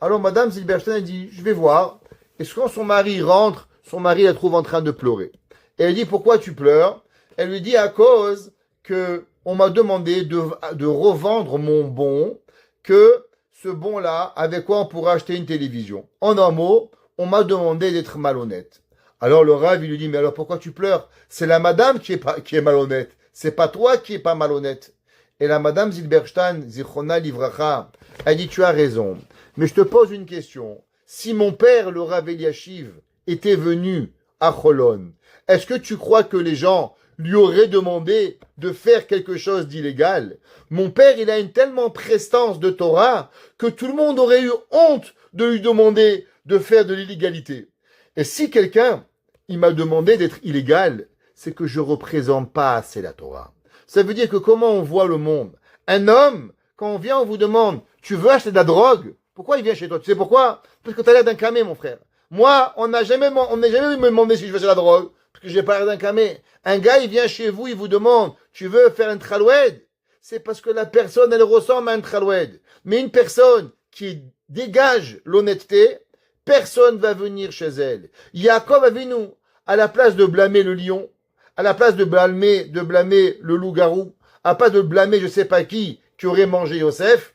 Alors Madame Zilberstein a dit, je vais voir. Et quand son mari rentre, son mari la trouve en train de pleurer. Et elle dit, pourquoi tu pleures? Elle lui dit, à cause que on m'a demandé de revendre mon bon, que ce bon-là, avec quoi on pourrait acheter une télévision. En un mot, on m'a demandé d'être malhonnête. Alors le Rav, il lui dit, mais alors pourquoi tu pleures? C'est la madame qui est malhonnête. C'est pas toi qui est pas malhonnête. Et la madame Zilberstein, Zichona Livracha, elle dit, tu as raison. Mais je te pose une question. Si mon père, le Rav Eliashiv, était venu à Cholon, est-ce que tu crois que les gens lui auraient demandé de faire quelque chose d'illégal? Mon père, il a une tellement prestance de Torah que tout le monde aurait eu honte de lui demander de faire de l'illégalité. Et si quelqu'un, il m'a demandé d'être illégal, c'est que je représente pas assez la Torah. Ça veut dire que comment on voit le monde? Un homme, quand on vient, on vous demande, tu veux acheter de la drogue? Pourquoi il vient chez toi? Tu sais pourquoi? Parce que tu as l'air d'un camé, mon frère. Moi, on n'a jamais me demandé si je veux acheter de la drogue, parce que j'ai pas l'air d'un camé. Un gars, il vient chez vous, il vous demande, tu veux faire un traloued? C'est parce que la personne, elle ressemble à un traloued. Mais une personne qui dégage l'honnêteté, personne va venir chez elle. Yaakov Avinu, à la place de blâmer le lion, à la place de blâmer le loup-garou, à la place de blâmer je sais pas qui aurait mangé Yosef,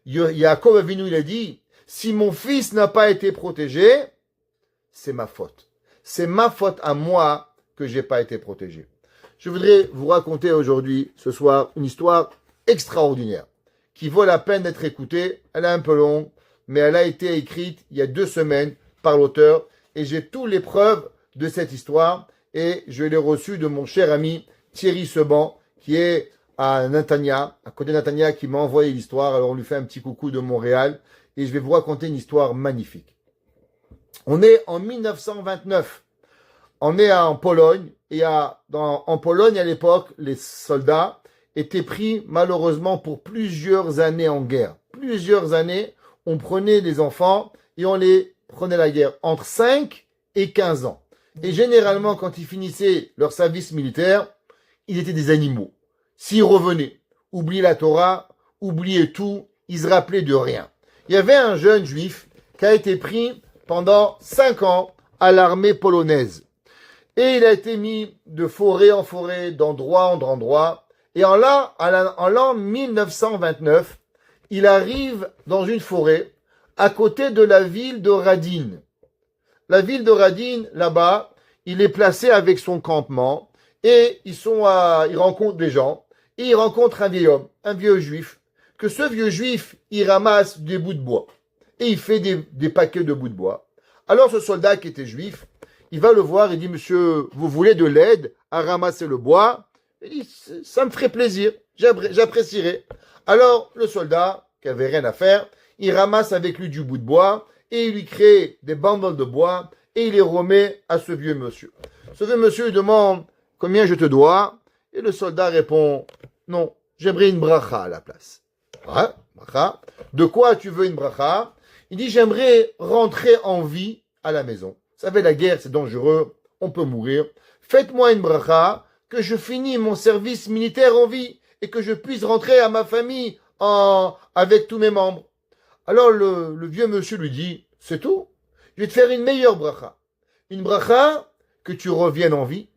Yaakov Avinu, il a dit, si mon fils n'a pas été protégé, c'est ma faute. C'est ma faute à moi que j'ai pas été protégé. Je voudrais vous raconter aujourd'hui, ce soir, une histoire extraordinaire, qui vaut la peine d'être écoutée. Elle est un peu longue, mais elle a été écrite il y a 2 semaines par l'auteur, et j'ai toutes les preuves de cette histoire, et je l'ai reçue de mon cher ami Thierry Seban, qui est à Natania, à côté de Natania, qui m'a envoyé l'histoire. Alors on lui fait un petit coucou de Montréal, et je vais vous raconter une histoire magnifique. On est en 1929. On est en Pologne, et en Pologne, à l'époque, les soldats étaient pris, malheureusement, pour plusieurs années en guerre. Plusieurs années, on prenait les enfants, et on les prenait à la guerre, entre 5 et 15 ans. Et généralement, quand ils finissaient leur service militaire, ils étaient des animaux. S'ils revenaient, oubliaient la Torah, oubliaient tout, ils se rappelaient de rien. Il y avait un jeune juif qui a été pris pendant 5 ans à l'armée polonaise. Et il a été mis de forêt en forêt, d'endroit en endroit. Et en l'an 1929, il arrive dans une forêt à côté de la ville de Radin. La ville de Radin, là-bas, il est placé avec son campement et il rencontre des gens et il rencontre un vieil homme, un vieux juif. Que ce vieux juif, il ramasse des bouts de bois et il fait des paquets de bouts de bois. Alors ce soldat qui était juif, il va le voir et dit, monsieur, vous voulez de l'aide à ramasser le bois? Il dit, ça me ferait plaisir, j'apprécierais. Alors le soldat, qui avait rien à faire, il ramasse avec lui du bout de bois et il lui crée des bundles de bois et il les remet à ce vieux monsieur. Ce vieux monsieur lui demande, combien je te dois? Et le soldat répond, non, j'aimerais une bracha à la place. Ouais, bracha. De quoi tu veux une bracha? Il dit, j'aimerais rentrer en vie à la maison. Vous savez, la guerre, c'est dangereux, on peut mourir. Faites-moi une bracha, que je finis mon service militaire en vie et que je puisse rentrer à ma famille avec tous mes membres. Alors le vieux monsieur lui dit, c'est tout, je vais te faire une meilleure bracha. Une bracha que tu reviennes en vie,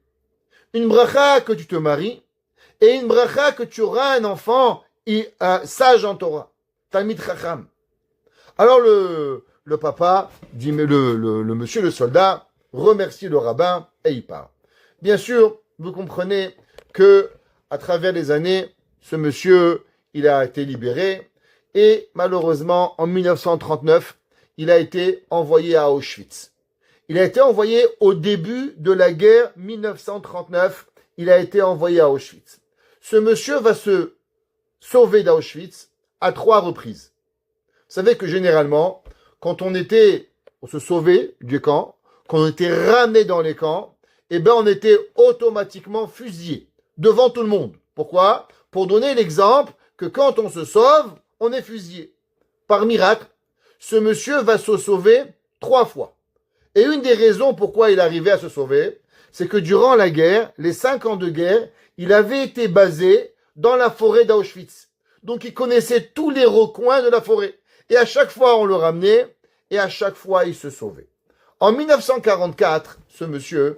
une bracha que tu te maries, et une bracha que tu auras un enfant sage en Torah, Talmid Chacham. Alors le papa dit, mais le monsieur, le soldat, remercie le rabbin et il part. Bien sûr, vous comprenez que à travers les années, ce monsieur, il a été libéré et malheureusement, en 1939, il a été envoyé à Auschwitz. Il a été envoyé au début de la guerre 1939. Il a été envoyé à Auschwitz. Ce monsieur va se sauver d'Auschwitz à 3 reprises. Vous savez que généralement, quand on se sauvait du camp, quand on était ramené dans les camps, eh ben on était automatiquement fusillé devant tout le monde. Pourquoi? Pour donner l'exemple que quand on se sauve, on est fusillé. Par miracle, ce monsieur va se sauver 3 fois. Et une des raisons pourquoi il arrivait à se sauver, c'est que durant la guerre, les 5 ans de guerre, il avait été basé dans la forêt d'Auschwitz. Donc il connaissait tous les recoins de la forêt. Et à chaque fois, on le ramenait, et à chaque fois, il se sauvait. En 1944, ce monsieur,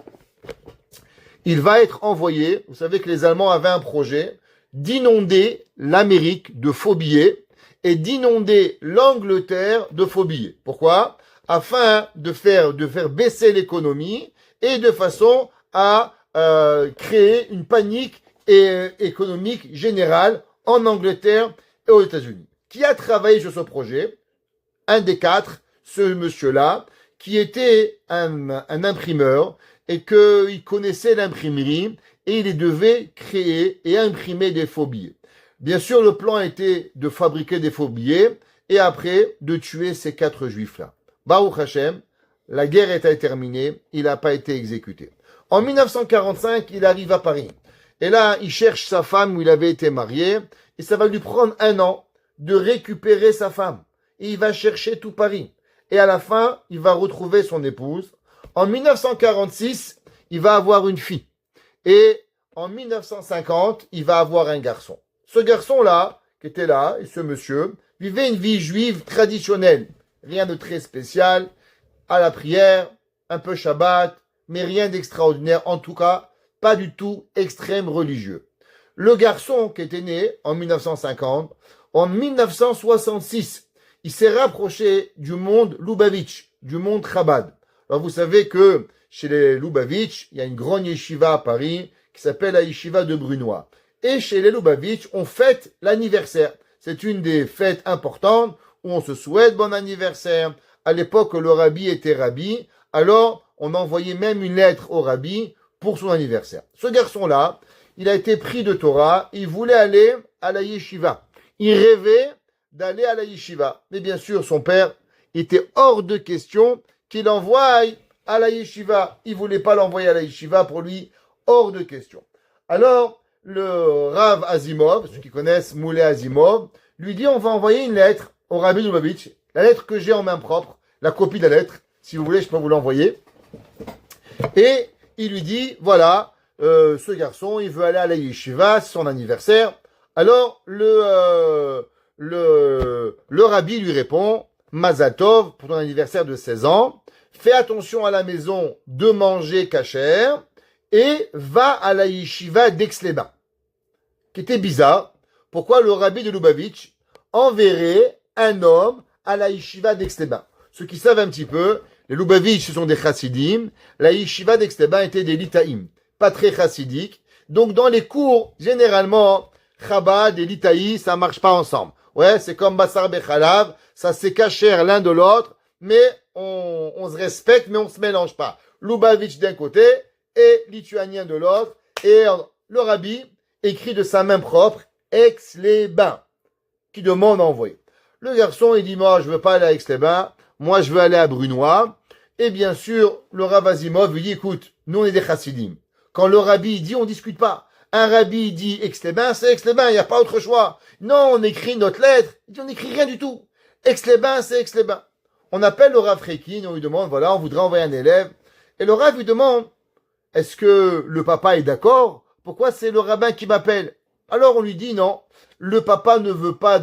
il va être envoyé, vous savez que les Allemands avaient un projet d'inonder l'Amérique de faux billets et d'inonder l'Angleterre de faux billets. Pourquoi? Afin de faire baisser l'économie et de façon à créer une panique économique générale en Angleterre et aux États-Unis. Qui a travaillé sur ce projet? Un des quatre, ce monsieur-là, qui était un imprimeur et qu'il connaissait l'imprimerie et il devait créer et imprimer des faux billets. Bien sûr, le plan était de fabriquer des faux billets et après de tuer ces quatre juifs-là. Baruch Hashem, la guerre était terminée, il n'a pas été exécuté. En 1945, il arrive à Paris. Et là, il cherche sa femme où il avait été marié et ça va lui prendre 1 an de récupérer sa femme. Et il va chercher tout Paris. Et à la fin, il va retrouver son épouse. En 1946, il va avoir une fille. Et en 1950, il va avoir un garçon. Ce garçon-là, qui était là, et ce monsieur, vivait une vie juive traditionnelle. Rien de très spécial. À la prière, un peu Shabbat, mais rien d'extraordinaire. En tout cas, pas du tout extrême religieux. Le garçon qui était né en 1950, en 1966, il s'est rapproché du monde Lubavitch, du monde Chabad. Alors vous savez que chez les Lubavitch, il y a une grande yeshiva à Paris qui s'appelle la yeshiva de Brunois. Et chez les Lubavitch, on fête l'anniversaire. C'est une des fêtes importantes où on se souhaite bon anniversaire. À l'époque, le rabbi était rabbi, alors on envoyait même une lettre au rabbi pour son anniversaire. Ce garçon-là, il a été pris de Torah, il voulait aller à la yeshiva. Il rêvait d'aller à la yeshiva. Mais bien sûr, son père était hors de question qu'il l'envoie à la yeshiva. Il voulait pas l'envoyer à la yeshiva, pour lui, hors de question. Alors, le Rav Azimov, ceux qui connaissent Moulay Azimov, lui dit, on va envoyer une lettre au Rabbi Lubavitch, la lettre que j'ai en main propre, la copie de la lettre, si vous voulez, je peux vous l'envoyer. Et il lui dit, voilà, ce garçon, il veut aller à la yeshiva, c'est son anniversaire. Alors, le rabbi lui répond, Mazal Tov, pour ton anniversaire de 16 ans, fais attention à la maison de manger kasher et va à la yeshiva d'Aix-les-Bains. Qui était bizarre. Pourquoi le rabbi de Lubavitch enverrait un homme à la yeshiva d'Aix-les-Bains? Ceux qui savent un petit peu, les Lubavitch, ce sont des chassidim. La yeshiva d'Aix-les-Bains était des litaïm, pas très chassidiques. Donc dans les cours, généralement, Chabad et litaï, ça marche pas ensemble. Ouais, c'est comme Bassar Bechalav, ça c'est kasher l'un de l'autre, mais on se respecte, mais on se mélange pas. Lubavitch d'un côté et lituanien de l'autre. Et le rabbi écrit de sa main propre, Aix-les-Bains, qui demande à envoyer. Le garçon, il dit, moi, je veux pas aller à Aix-les-Bains, moi, je veux aller à Brunois. Et bien sûr, le Rav Azimov lui dit, écoute, nous, on est des chassidim. Quand le rabbi dit, on discute pas. Un rabbi dit Aix-les-Bains, c'est Aix-les-Bains, il n'y a pas autre choix. Non, on écrit notre lettre, il dit, on n'écrit rien du tout. Aix-les-Bains, c'est Aix-les-Bains. On appelle le Rav Freikin, on lui demande, voilà, on voudrait envoyer un élève. Et le Rav lui demande, est-ce que le papa est d'accord? Pourquoi c'est le rabbin qui m'appelle? Alors on lui dit, non, le papa ne veut pas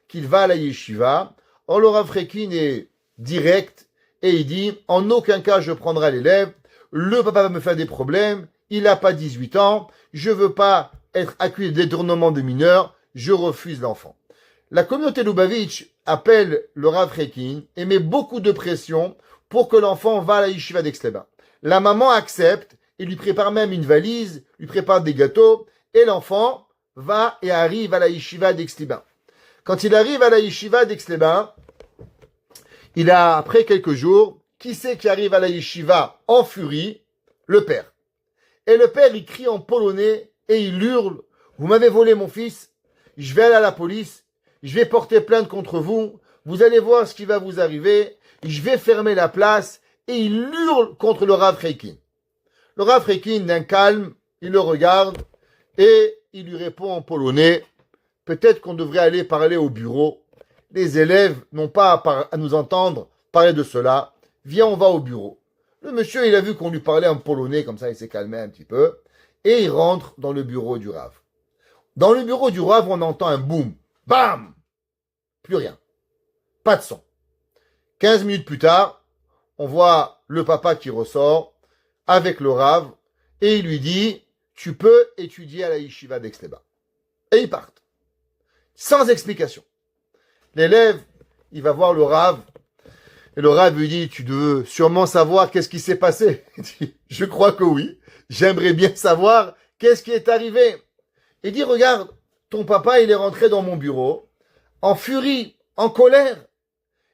qu'il va à la yeshiva. Alors le Rav Freikin est direct et il dit, en aucun cas je prendrai l'élève. Le papa va me faire des problèmes. Il n'a pas 18 ans. Je veux pas être accusé de détournement de mineurs. Je refuse l'enfant. La communauté Lubavitch appelle le Rav Freikin et met beaucoup de pression pour que l'enfant va à la yeshiva d'Aix-les-Bains. La maman accepte et lui prépare même une valise, lui prépare des gâteaux et l'enfant va et arrive à la yeshiva d'Aix-les-Bains. Quand il arrive à la yeshiva d'Aix-les-Bains, il a, après quelques jours, qui c'est qui arrive à la yeshiva en furie? Le père. Et le père, il crie en polonais et il hurle, vous m'avez volé mon fils, je vais aller à la police, je vais porter plainte contre vous, vous allez voir ce qui va vous arriver, je vais fermer la place, et il hurle contre le Rav Freikin. Le Rav Freikin, d'un calme, il le regarde, et il lui répond en polonais, peut-être qu'on devrait aller parler au bureau, les élèves n'ont pas à nous entendre parler de cela, viens, on va au bureau. Le monsieur, il a vu qu'on lui parlait en polonais, comme ça il s'est calmé un petit peu, et il rentre dans le bureau du Rav. Dans le bureau du Rav, on entend un boum. Bam! Plus rien. pas de sang. 15 minutes plus tard, on voit le papa qui ressort avec le Rav et il lui dit « Tu peux étudier à la yeshiva d'Aix-les-Bains ». Et ils partent, sans explication. L'élève, il va voir le Rav et le Rav lui dit « Tu veux sûrement savoir qu'est-ce qui s'est passé ?» Il dit « Je crois que oui, j'aimerais bien savoir qu'est-ce qui est arrivé. » Il dit « Regarde, ton papa, il est rentré dans mon bureau en furie, en colère.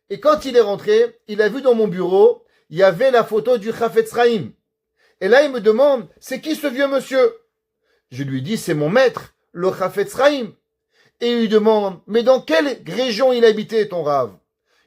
Et quand il est rentré, il a vu dans mon bureau, il y avait la photo du Chafetz Chaim. Et là, il me demande, c'est qui ce vieux monsieur? Je lui dis, c'est mon maître, le Chafetz Chaim. Et il lui demande, mais dans quelle région il habitait, ton Rav?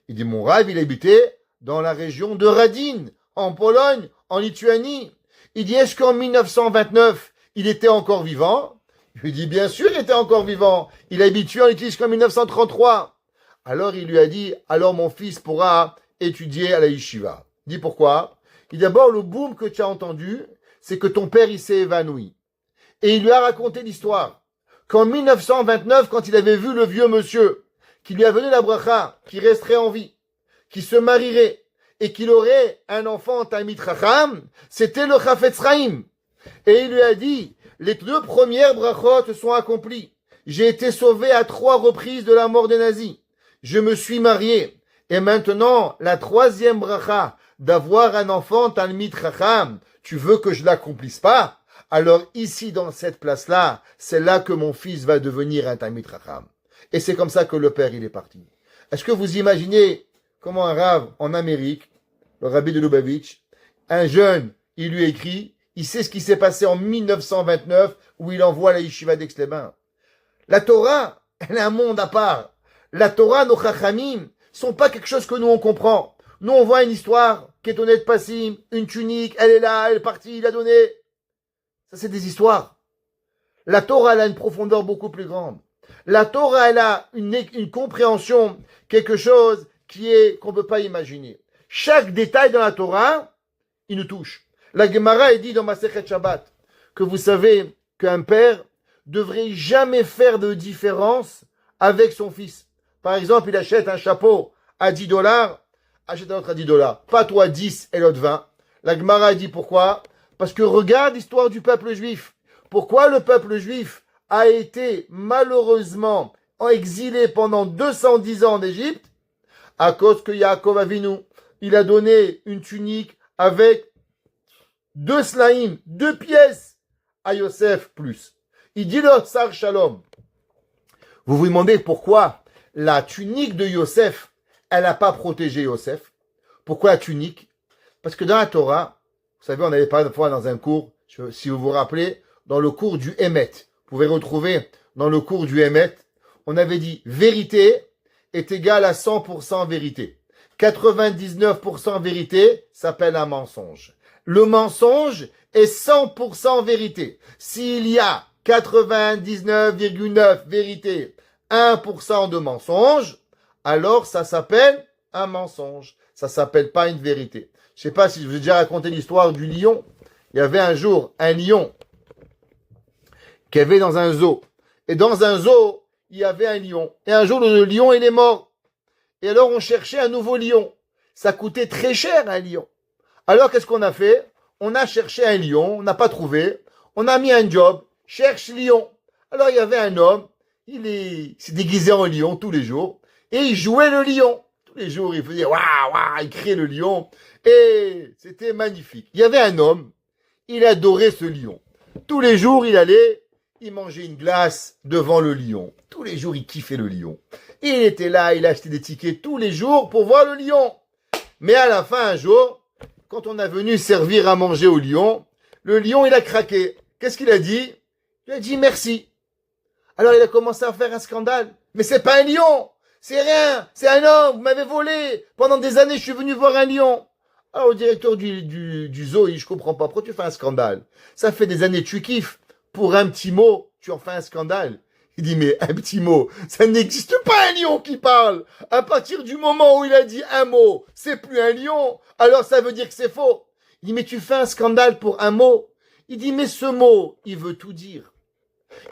Il dit, mon Rav, il habitait dans la région de Radin, en Pologne, en Lituanie. Il dit, est-ce qu'en 1929, il était encore vivant? Je lui dis, bien sûr, il était encore vivant. Il habitait en Lituanie jusqu'en 1933. Alors il lui a dit, alors mon fils pourra étudier à la yeshiva. Il dit pourquoi? Il dit d'abord, le boom que tu as entendu, c'est que ton père, il s'est évanoui. Et il lui a raconté l'histoire. Qu'en 1929, quand il avait vu le vieux monsieur, qui lui a donné la bracha, qui resterait en vie, qui se marierait, et qu'il aurait un enfant Talmid Chacham, c'était le Chafetz Chaim. Et il lui a dit, les 2 premières brachot se sont accomplies. J'ai été sauvé à 3 reprises de la mort des nazis. Je me suis marié. Et maintenant, la 3e bracha, d'avoir un enfant Talmid Chacham, tu veux que je l'accomplisse pas? Alors ici, dans cette place-là, c'est là que mon fils va devenir un Talmid Chacham. Et c'est comme ça que le père, il est parti. Est-ce que vous imaginez comment un Rav en Amérique, le Rabbi de Lubavitch, un jeune, il lui écrit, il sait ce qui s'est passé en 1929, où il envoie la yeshiva d'Aix-les-Bains. La Torah, elle est un monde à part. La Torah, nos chachamim, sont pas quelque chose que nous on comprend. Nous on voit une histoire, Ketonet Passim, une tunique, elle est là, elle est partie, il a donné. Ça c'est des histoires. La Torah, elle a une profondeur beaucoup plus grande. La Torah, elle a une compréhension, quelque chose qu'on peut pas imaginer. Chaque détail dans la Torah, il nous touche. La Gemara est dit dans Masechet Shabbat que vous savez qu'un père devrait jamais faire de différence avec son fils. Par exemple, il achète un chapeau à $10, achète un autre à $10. Pas toi 10 et l'autre 20. La Gemara dit pourquoi? Parce que regarde l'histoire du peuple juif. Pourquoi le peuple juif a été malheureusement exilé pendant 210 ans en Égypte? À cause que Yaakov Avinu, il a donné une tunique avec 2 slaïm, 2 pièces à Yosef plus. Il dit le Sar Shalom. Vous vous demandez pourquoi la tunique de Yosef, elle n'a pas protégé Yosef. Pourquoi la tunique? Parce que dans la Torah, vous savez, on avait parlé une fois dans un cours, si vous vous rappelez, dans le cours du Emet. Vous pouvez retrouver dans le cours du Emet, on avait dit vérité est égale à 100% vérité. 99% vérité s'appelle un mensonge. Le mensonge est 100% vérité. S'il y a 99,9 vérité, 1% de mensonge, alors ça s'appelle un mensonge. Ça s'appelle pas une vérité. Je sais pas si je vous ai déjà raconté l'histoire du lion. Il y avait un jour un lion qui avait dans un zoo. Et dans un zoo, il y avait un lion. Et un jour, le lion, il est mort. Et alors, on cherchait un nouveau lion. Ça coûtait très cher, un lion. Alors, qu'est-ce qu'on a fait? On a cherché un lion, on n'a pas trouvé. On a mis un job, cherche lion. Alors, il y avait un homme, il s'est déguisé en lion tous les jours. Et il jouait le lion. Tous les jours, il faisait waouh, waouh, il criait le lion. Et c'était magnifique. Il y avait un homme, il adorait ce lion. Tous les jours, il mangeait une glace devant le lion. Tous les jours, il kiffait le lion. Il était là, il achetait des tickets tous les jours pour voir le lion. Mais à la fin, un jour, quand on a venu servir à manger au lion, le lion, il a craqué. Qu'est-ce qu'il a dit? Il a dit merci. Alors il a commencé à faire un scandale. Mais c'est pas un lion! C'est rien! C'est un homme! Vous m'avez volé! Pendant des années, je suis venu voir un lion! Alors au directeur du zoo, je comprends pas. Pourquoi tu fais un scandale? Ça fait des années que tu kiffes. Pour un petit mot, tu en fais un scandale. Il dit, mais un petit mot, ça n'existe pas un lion qui parle. À partir du moment où il a dit un mot, c'est plus un lion, alors ça veut dire que c'est faux. Il dit, mais tu fais un scandale pour un mot. Il dit, mais ce mot, il veut tout dire.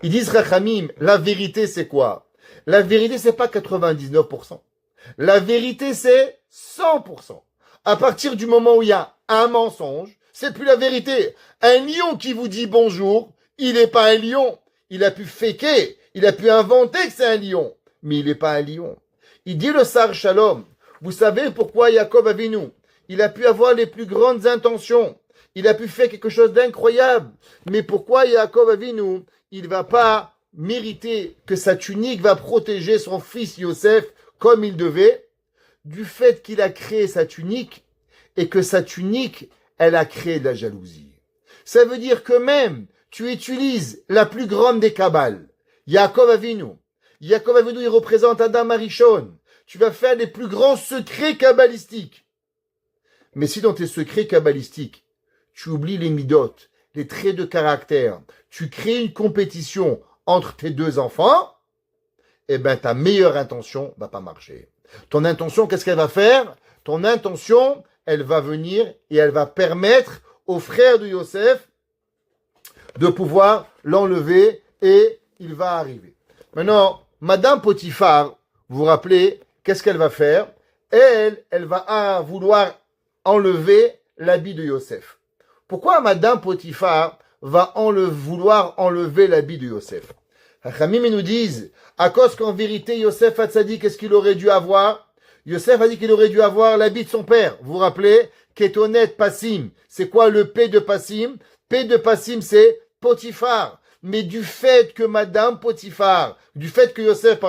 Ils disent, Rachamim, la vérité c'est quoi? La vérité c'est pas 99%. La vérité, c'est 100%. À partir du moment où il y a un mensonge, c'est plus la vérité. Un lion qui vous dit bonjour, il n'est pas un lion. Il a pu faker, il a pu inventer que c'est un lion, mais il n'est pas un lion. Il dit le Sar Shalom, vous savez pourquoi Yaakov Avinu, il a pu avoir les plus grandes intentions, il a pu faire quelque chose d'incroyable, mais pourquoi Yaakov Avinu, il ne va pas mériter que sa tunique va protéger son fils Yosef comme il devait, du fait qu'il a créé sa tunique et que sa tunique, elle a créé de la jalousie. Ça veut dire que même tu utilises la plus grande des kabbales, Yaakov Avinu. Yaakov Avinu, il représente Adam Arishon. Tu vas faire les plus grands secrets kabbalistiques. Mais si dans tes secrets kabbalistiques, tu oublies les midot, les traits de caractère, tu crées une compétition entre tes deux enfants, eh ben ta meilleure intention va pas marcher. Ton intention, qu'est-ce qu'elle va faire? Ton intention, elle va venir et elle va permettre aux frères de Yosef de pouvoir l'enlever et il va arriver. Maintenant, Madame Potiphar, vous vous rappelez, qu'est-ce qu'elle va faire? Elle va vouloir enlever l'habit de Yosef. Pourquoi Madame Potiphar va vouloir enlever l'habit de Yosef? Chachamim nous disent, à cause qu'en vérité, Yosef Hatzadik, qu'est-ce qu'il aurait dû avoir? Yosef a dit qu'il aurait dû avoir l'habit de son père. Vous vous rappelez? Ketonet Passim. C'est quoi le P de Passim? P de Passim, c'est Potiphar. Mais du fait que Madame Potiphar, du fait que Yosef,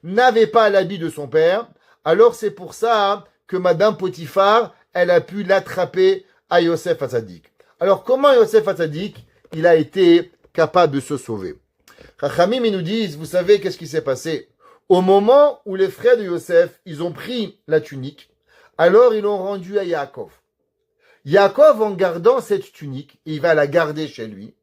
n'avait pas l'habit de son père, alors c'est pour ça que Madame Potiphar, elle a pu l'attraper à Yosef Hatzadik. Alors comment Yosef Hatzadik, il a été capable de se sauver? Chachamim, ils nous disent, vous savez qu'est-ce qui s'est passé? Au moment où les frères de Yosef, ils ont pris la tunique, alors ils l'ont rendue à Yaakov. Yaakov, en gardant cette tunique, il va la garder chez lui,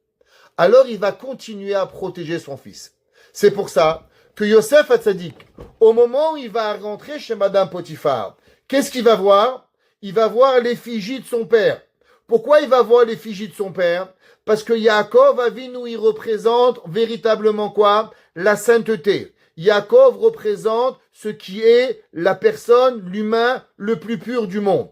alors il va continuer à protéger son fils. C'est pour ça que Yosef Hatzadik, au moment où il va rentrer chez Madame Potiphar, qu'est-ce qu'il va voir? Il va voir l'effigie de son père. Pourquoi il va voir l'effigie de son père? Parce que Yaakov Avinu, il représente véritablement quoi? La sainteté. Yaakov représente ce qui est la personne, l'humain le plus pur du monde.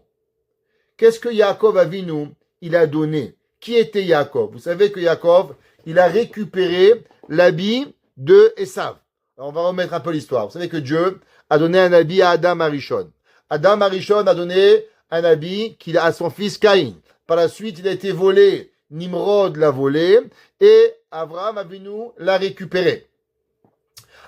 Qu'est-ce que Yaakov Avinu, il a donné? Qui était Yaakov? Vous savez que Yaakov, il a récupéré l'habit de Esav. Alors on va remettre un peu l'histoire. Vous savez que Dieu a donné un habit à Adam Arishon. Adam Arishon a donné un habit à son fils Caïn. Par la suite, il a été volé. Nimrod l'a volé et Abraham Avinu l'a récupéré.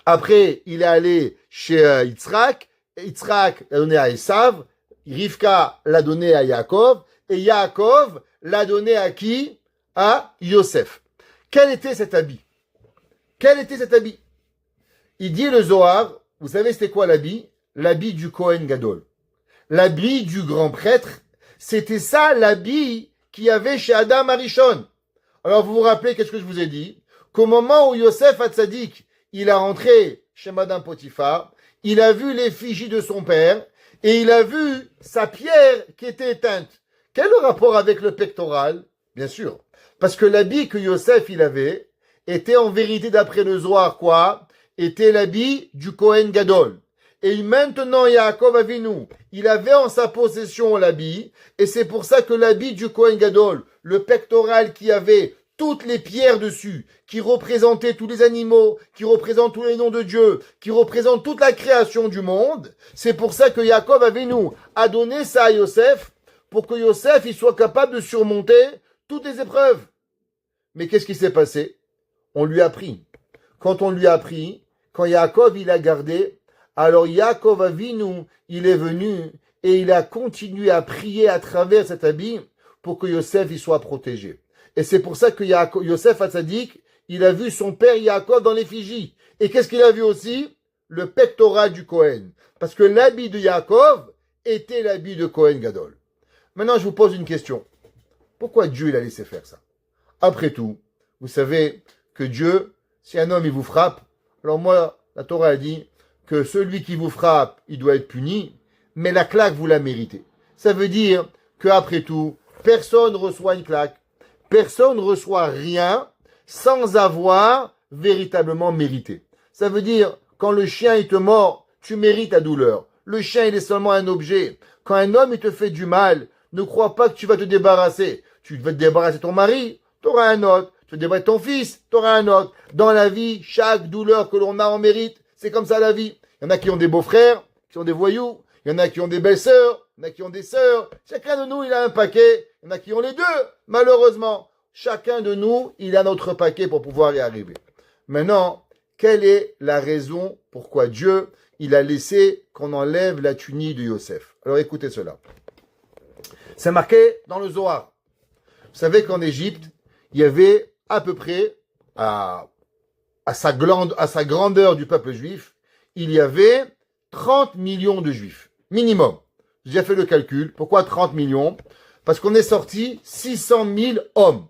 Après, il est allé chez Yitzhak. Yitzhak l'a donné à Esav. Rivka l'a donné à Yaakov. Et Yaakov l'a donné à qui? À Yosef. Quel était cet habit? Quel était cet habit? Il dit le Zohar, vous savez c'était quoi l'habit? L'habit du Kohen Gadol. L'habit du grand prêtre. C'était ça l'habit qu'il y avait chez Adam Arishon. Alors vous vous rappelez, qu'est-ce que je vous ai dit? Qu'au moment où Yosef Hatzadik, il a rentré chez Madame Potiphar, il a vu l'effigie de son père, et il a vu sa pierre qui était éteinte. Quel est le rapport avec le pectoral? Bien sûr. Parce que l'habit que Yosef il avait, était en vérité d'après le Zohar quoi? Était l'habit du Kohen Gadol. Et maintenant, Yaakov Avinu, il avait en sa possession l'habit, et c'est pour ça que l'habit du Kohen Gadol, le pectoral qui avait toutes les pierres dessus, qui représentait tous les animaux, qui représente tous les noms de Dieu, qui représente toute la création du monde, c'est pour ça que Yaakov Avinu a donné ça à Yosef, pour que Yosef il soit capable de surmonter toutes les épreuves. Mais qu'est-ce qui s'est passé? On lui a pris. Quand on lui a pris, quand Yaakov il a gardé, alors Yaakov Avinu, il est venu et il a continué à prier à travers cet habit pour que Yosef il soit protégé. Et c'est pour ça que Yosef Hatzadik, il a vu son père Yaakov dans l'effigie. Et qu'est-ce qu'il a vu aussi? Le pectoral du Kohen. Parce que l'habit de Yaakov était l'habit de Kohen Gadol. Maintenant, je vous pose une question. Pourquoi Dieu il a laissé faire ça? Après tout, vous savez que Dieu, si un homme il vous frappe, alors moi, la Torah a dit que celui qui vous frappe, il doit être puni, mais la claque, vous la méritez. Ça veut dire qu'après tout, personne ne reçoit une claque, personne ne reçoit rien sans avoir véritablement mérité. Ça veut dire, quand le chien il te mord, tu mérites ta douleur. Le chien, il est seulement un objet. Quand un homme, il te fait du mal, ne crois pas que tu vas te débarrasser. Tu vas te débarrasser de ton mari, tu auras un autre. Tu vas te débarrasser de ton fils, tu auras un autre. Dans la vie, chaque douleur que l'on a, on mérite. C'est comme ça la vie. Il y en a qui ont des beaux-frères, qui ont des voyous. Il y en a qui ont des belles-sœurs, il y en a qui ont des sœurs. Chacun de nous, il a un paquet. Il y en a qui ont les deux, malheureusement. Chacun de nous, il a notre paquet pour pouvoir y arriver. Maintenant, quelle est la raison pourquoi Dieu, il a laissé qu'on enlève la tunique de Yosef? Alors écoutez cela. C'est marqué dans le Zohar. Vous savez qu'en Égypte, il y avait à peu près, à sa grandeur du peuple juif, il y avait 30 millions de juifs, minimum. J'ai déjà fait le calcul. Pourquoi 30 millions? Parce qu'on est sorti 600 000 hommes.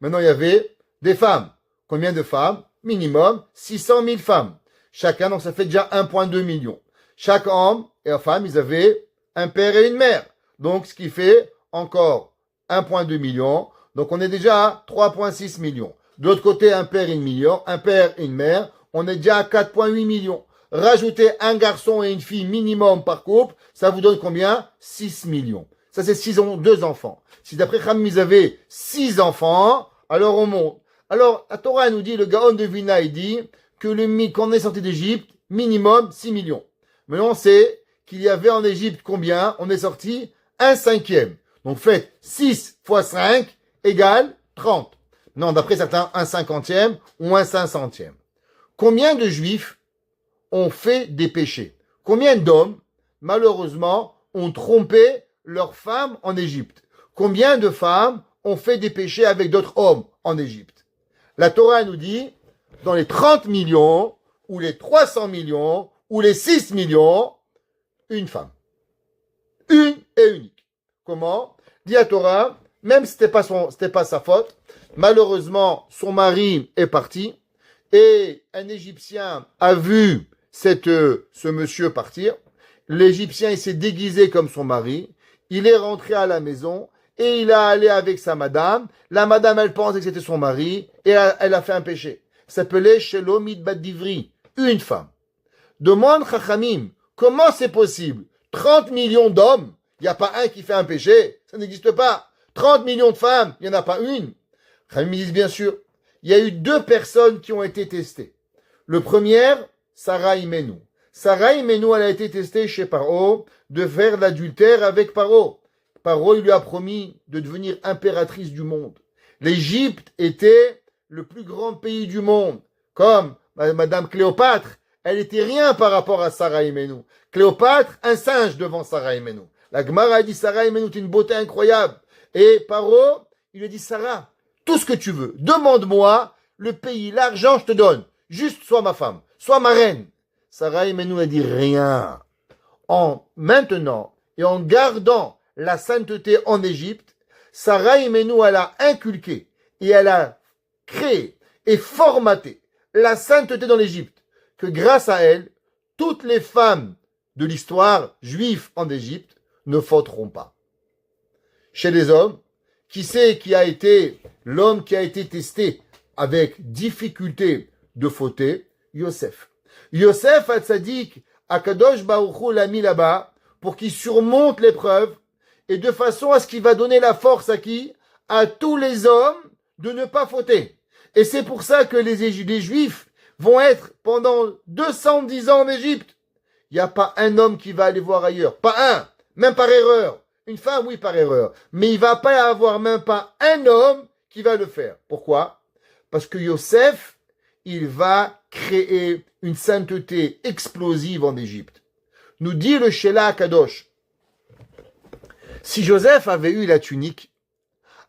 Maintenant, il y avait des femmes. Combien de femmes? Minimum 600 000 femmes. Chacun, donc ça fait déjà 1,2 million. Chaque homme et femme, ils avaient un père et une mère. Donc, ce qui fait encore 1,2 million. Donc, on est déjà à 3,6 millions. De l'autre côté, un père et une mère, on est déjà à 4,8 millions. Rajoutez un garçon et une fille minimum par couple, ça vous donne combien? 6 millions. Ça, c'est s'ils ont 2 enfants. Si d'après Khamim, ils avaient 6 enfants, alors on monte. Alors, la Torah nous dit, le Gaon de Vina, il dit que quand on est sorti d'Égypte, minimum 6 millions. Mais on sait qu'il y avait en Égypte combien? On est sorti 1/5. Donc faites 6 fois 5 égale 30. Non, d'après certains, 1/50 ou 1/500. Combien de juifs ont fait des péchés? Combien d'hommes, malheureusement, ont trompé leurs femmes en Égypte? Combien de femmes ont fait des péchés avec d'autres hommes en Égypte? La Torah nous dit, dans les 30 millions, ou les 300 millions, ou les 6 millions, une femme. Une et unique. Comment? Dit la Torah, même si c'était pas sa faute, malheureusement, son mari est parti, et un Égyptien a vu ce monsieur partir. L'Égyptien, il s'est déguisé comme son mari. Il est rentré à la maison et il a allé avec sa madame. La madame, elle pensait que c'était son mari et elle a fait un péché. Ça s'appelait Shelomit Badivri, une femme. Demande Chachamim, comment c'est possible? 30 millions d'hommes, il n'y a pas un qui fait un péché. Ça n'existe pas. 30 millions de femmes, il n'y en a pas une. Chachamim disent bien sûr, il y a eu 2 personnes qui ont été testées. Le premier, Sarah Imenu. Sarah Imenu, elle a été testée chez Paro de faire l'adultère avec Paro. Paro, il lui a promis de devenir impératrice du monde. L'Égypte était le plus grand pays du monde. Comme Madame Cléopâtre, elle était rien par rapport à Sarah Imenu. Cléopâtre, un singe devant Sarah Imenu. La Gemara a dit Sarah Imenu, c'est une beauté incroyable. Et Paro, il lui a dit Sarah, tout ce que tu veux, demande-moi le pays, l'argent, je te donne. Juste sois ma femme, sois ma reine. Sarah Imenu a dit rien. En maintenant et en gardant la sainteté en Égypte, Sarah Imenu, elle a inculqué et elle a créé et formaté la sainteté dans l'Égypte, que grâce à elle, toutes les femmes de l'histoire juive en Égypte ne fauteront pas. Chez les hommes, qui c'est qui a été l'homme qui a été testé avec difficulté de fauter? Yosef. Yosef Hatzadik, Akadosh Baruch Hu l'a mis là-bas pour qu'il surmonte l'épreuve et de façon à ce qu'il va donner la force à qui? À tous les hommes de ne pas fauter. Et c'est pour ça que les Juifs vont être pendant 210 ans en Égypte. Il n'y a pas un homme qui va aller voir ailleurs. Pas un. Même par erreur. Une femme, oui, par erreur. Mais il ne va pas y avoir même pas un homme qui va le faire. Pourquoi? Parce que Yosef, il va créer une sainteté explosive en Égypte. Nous dit le Shelah Akadosh. Si Joseph avait eu la tunique,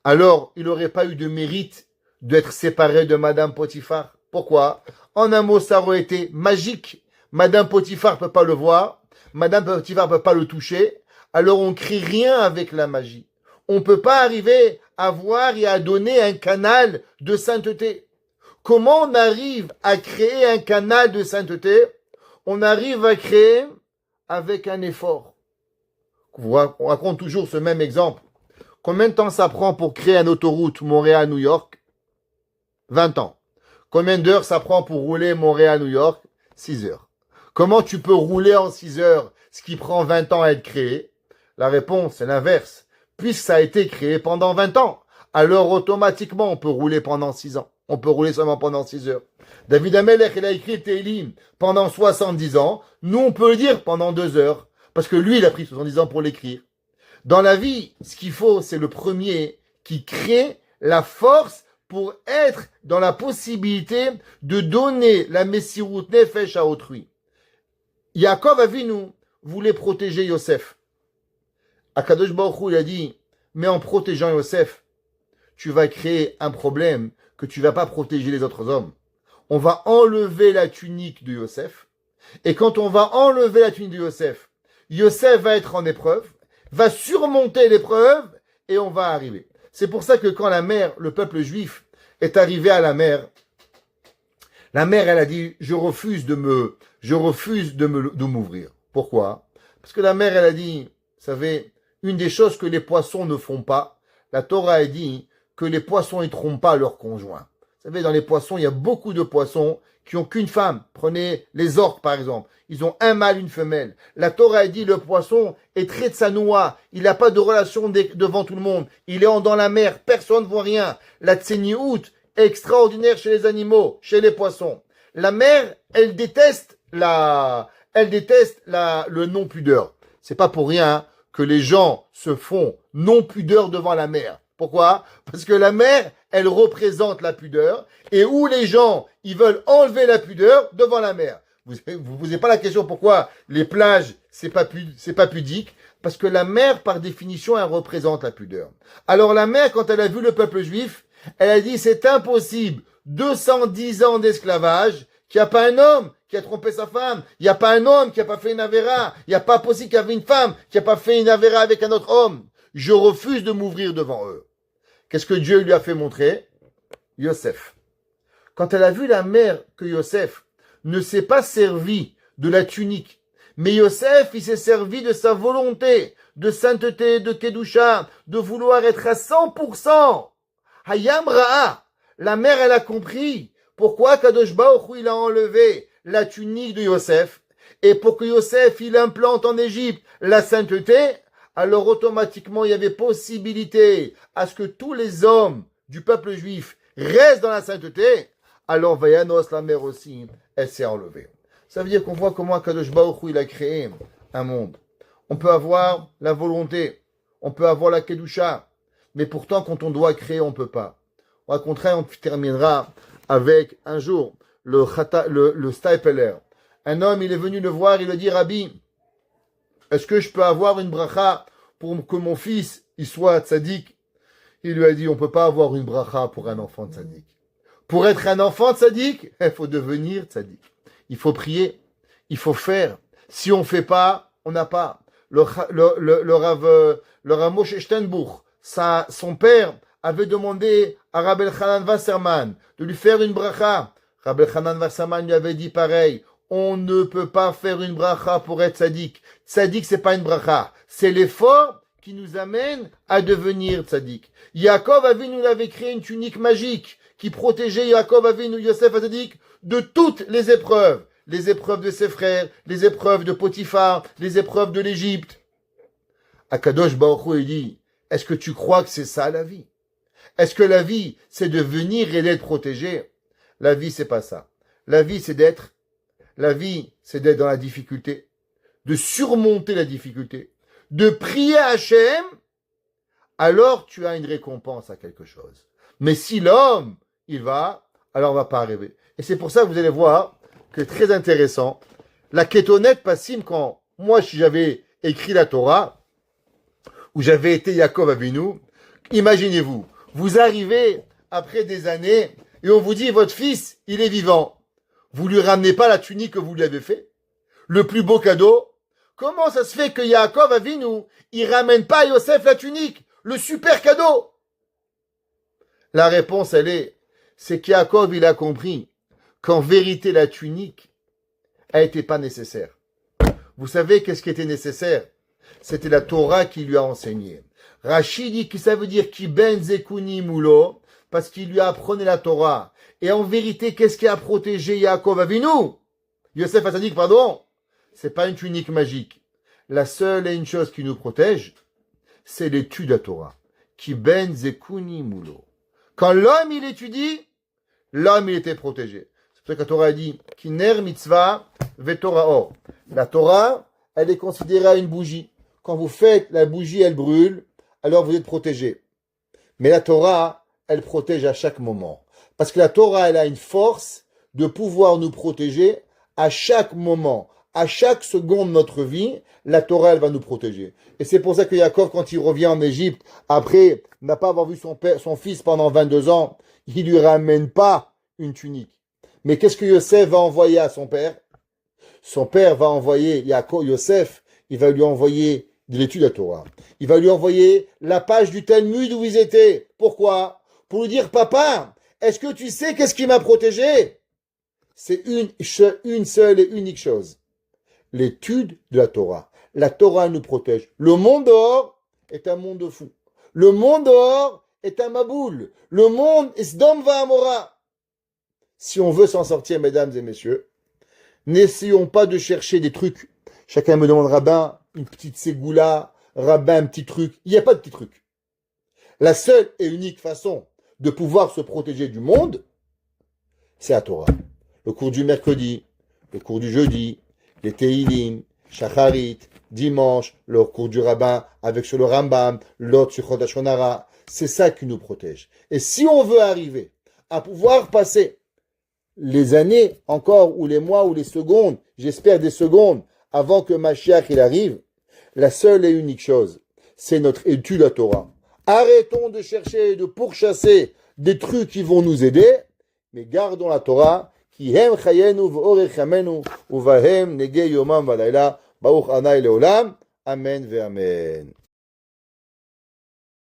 alors il n'aurait pas eu de mérite d'être séparé de Madame Potiphar. Pourquoi? En un mot, ça aurait été magique. Madame Potiphar ne peut pas le voir. Madame Potiphar ne peut pas le toucher. Alors on ne crée rien avec la magie. On ne peut pas arriver à voir et à donner un canal de sainteté. Comment on arrive à créer un canal de sainteté? On arrive à créer avec un effort. On raconte toujours ce même exemple. Combien de temps ça prend pour créer une autoroute Montréal-New York? 20 ans. Combien d'heures ça prend pour rouler Montréal-New York? 6 heures. Comment tu peux rouler en 6 heures ce qui prend 20 ans à être créé? La réponse est l'inverse. Puisque ça a été créé pendant 20 ans, alors automatiquement on peut rouler pendant 6 ans. On peut rouler seulement pendant 6 heures. David Amelech, il a écrit Télim pendant 70 ans. Nous, on peut le dire pendant 2 heures. Parce que lui, il a pris 70 ans pour l'écrire. Dans la vie, ce qu'il faut, c'est le premier qui crée la force pour être dans la possibilité de donner la Messirut Nefesh à autrui. Yaakov Avinu voulait protéger Yosef. Akadosh Baruch Hu, il a dit, mais en protégeant Yosef, tu vas créer un problème que tu vas pas protéger les autres hommes. On va enlever la tunique de Yosef. Et quand on va enlever la tunique de Yosef, Yosef va être en épreuve, va surmonter l'épreuve et on va arriver. C'est pour ça que quand la mère, le peuple juif, est arrivé à la mère, elle a dit, je refuse de m'ouvrir. Pourquoi? Parce que la mère, elle a dit, vous savez, une des choses que les poissons ne font pas, la Torah a dit que les poissons ne trompent pas leurs conjoints. Vous savez, dans les poissons, il y a beaucoup de poissons qui ont qu'une femme. Prenez les orques, par exemple. Ils ont un mâle, une femelle. La Torah a dit, le poisson est très tsanoua. Il n'a pas de relation devant tout le monde. Il est dans la mer. Personne ne voit rien. La tseniout est extraordinaire chez les animaux, chez les poissons. La mer, elle déteste le non-pudeur. C'est pas pour rien que les gens se font non-pudeur devant la mer. Pourquoi? Parce que la mer, elle représente la pudeur, et où les gens, ils veulent enlever la pudeur devant la mer. Vous posez pas la question pourquoi les plages, c'est pas pudique, parce que la mer, par définition, elle représente la pudeur. Alors la mer, quand elle a vu le peuple juif, elle a dit, c'est impossible, 210 ans d'esclavage, qu'il n'y a pas un homme qui a trompé sa femme, il n'y a pas un homme qui n'a pas fait une avéra, il n'y a pas possible qu'il y avait une femme qui n'a pas fait une avéra avec un autre homme. Je refuse de m'ouvrir devant eux. Qu'est-ce que Dieu lui a fait montrer? Yosef. Quand elle a vu la mère que Yosef ne s'est pas servi de la tunique, mais Yosef, il s'est servi de sa volonté, de sainteté, de kedusha, de vouloir être à 100%. Hayam Ra'a. La mère, elle a compris pourquoi Kadosh Baruch Hu, il a enlevé la tunique de Yosef, et pour que Yosef, il implante en Égypte la sainteté, alors automatiquement, il y avait possibilité à ce que tous les hommes du peuple juif restent dans la sainteté. Alors Vayanos, la mère aussi, elle s'est enlevée. Ça veut dire qu'on voit comment Kadosh Baruch Hu, il a créé un monde. On peut avoir la volonté, on peut avoir la kedusha, mais pourtant quand on doit créer, on peut pas. Au contraire, on terminera avec un jour le Stapler. Un homme, il est venu le voir, il lui dit, Rabbi, est-ce que je peux avoir une bracha pour que mon fils il soit tzaddik? Il lui a dit, on ne peut pas avoir une bracha pour un enfant tzaddik. Pour être un enfant tzaddik, il faut devenir tzaddik. Il faut prier, il faut faire. Si on ne fait pas, on n'a pas. Le Rav Moshe Steinbuch, son père avait demandé à Rabbi Elchanan Wasserman de lui faire une bracha. Rabbi Elchanan Wasserman lui avait dit pareil. On ne peut pas faire une bracha pour être tzaddik. Tzaddik, c'est pas une bracha. C'est l'effort qui nous amène à devenir tzaddik. Yaakov Avinu avait créé une tunique magique qui protégeait Yaakov Avinu, Yosef Tzaddik, de toutes les épreuves. Les épreuves de ses frères, les épreuves de Potiphar, les épreuves de l'Égypte. Akadosh Baruch Hu, il dit, est-ce que tu crois que c'est ça la vie? Est-ce que la vie, c'est de venir et d'être protégé? La vie, c'est pas ça. La vie, c'est d'être dans la difficulté, de surmonter la difficulté, de prier à Hachem, alors tu as une récompense à quelque chose. Mais si l'homme, alors on va pas arriver. Et c'est pour ça que vous allez voir que très intéressant, la Ketonet Passim, quand moi j'avais écrit la Torah, où j'avais été Yaakov Avinu, imaginez-vous, vous arrivez après des années, et on vous dit, votre fils, il est vivant. Vous lui ramenez pas la tunique que vous lui avez fait? Le plus beau cadeau? Comment ça se fait que Yaakov Avinu, il ramène pas à Yosef la tunique? Le super cadeau? La réponse, c'est qu'Yaakov, il a compris qu'en vérité, la tunique, elle n'était pas nécessaire. Vous savez qu'est-ce qui était nécessaire? C'était la Torah qui lui a enseigné. Rachid dit que ça veut dire ki ben zekuni moulo, parce qu'il lui apprenait la Torah. Et en vérité, qu'est-ce qui a protégé Yaakov Avinu? Yosef Hatzadik, pardon. C'est pas une tunique magique. la seule et une chose qui nous protège, c'est l'étude de la Torah. Ki ben zekuni mulo. Quand l'homme il étudie, l'homme il était protégé. C'est pour ça que la Torah a dit Kiner mitzvah vetorah or. La Torah, elle est considérée une bougie. Quand vous faites la bougie, elle brûle, alors vous êtes protégé. Mais la Torah, elle protège à chaque moment. Parce que la Torah, elle a une force de pouvoir nous protéger à chaque moment, à chaque seconde de notre vie. La Torah, elle va nous protéger. Et c'est pour ça que Yaakov, quand il revient en Égypte, après n'a pas avoir vu son fils pendant 22 ans, il lui ramène pas une tunique. Mais qu'est-ce que Yosef va envoyer à son père? Son père va envoyer Yosef, il va lui envoyer de l'étude de la Torah. Il va lui envoyer la page du Talmud où ils étaient. Pourquoi? Pour lui dire, papa, est-ce que tu sais qu'est-ce qui m'a protégé? C'est une seule et unique chose. L'étude de la Torah. La Torah nous protège. Le monde dehors est un monde de fou. Le monde dehors est un maboul. Le monde est Sdom Va'amora. Si on veut s'en sortir, mesdames et messieurs, n'essayons pas de chercher des trucs. Chacun me demande, rabbin, une petite ségoula, rabbin, un petit truc. Il n'y a pas de petit truc. La seule et unique façon de pouvoir se protéger du monde, c'est la Torah. Le cours du mercredi, le cours du jeudi, les Teilim, Shacharit, dimanche, le cours du rabbin avec sur le Rambam, l'autre sur Chodesh Honara. C'est ça qui nous protège. Et si on veut arriver à pouvoir passer les années encore, ou les mois, ou les secondes, j'espère des secondes, avant que Mashiach il arrive, la seule et unique chose, c'est notre étude à Torah. Arrêtons de chercher et de pourchasser des trucs qui vont nous aider, mais gardons la Torah, qui hem chayenu v'orech yamenu, uvahem nege yomam valayla, baruch anay leolam, amen ve'amen.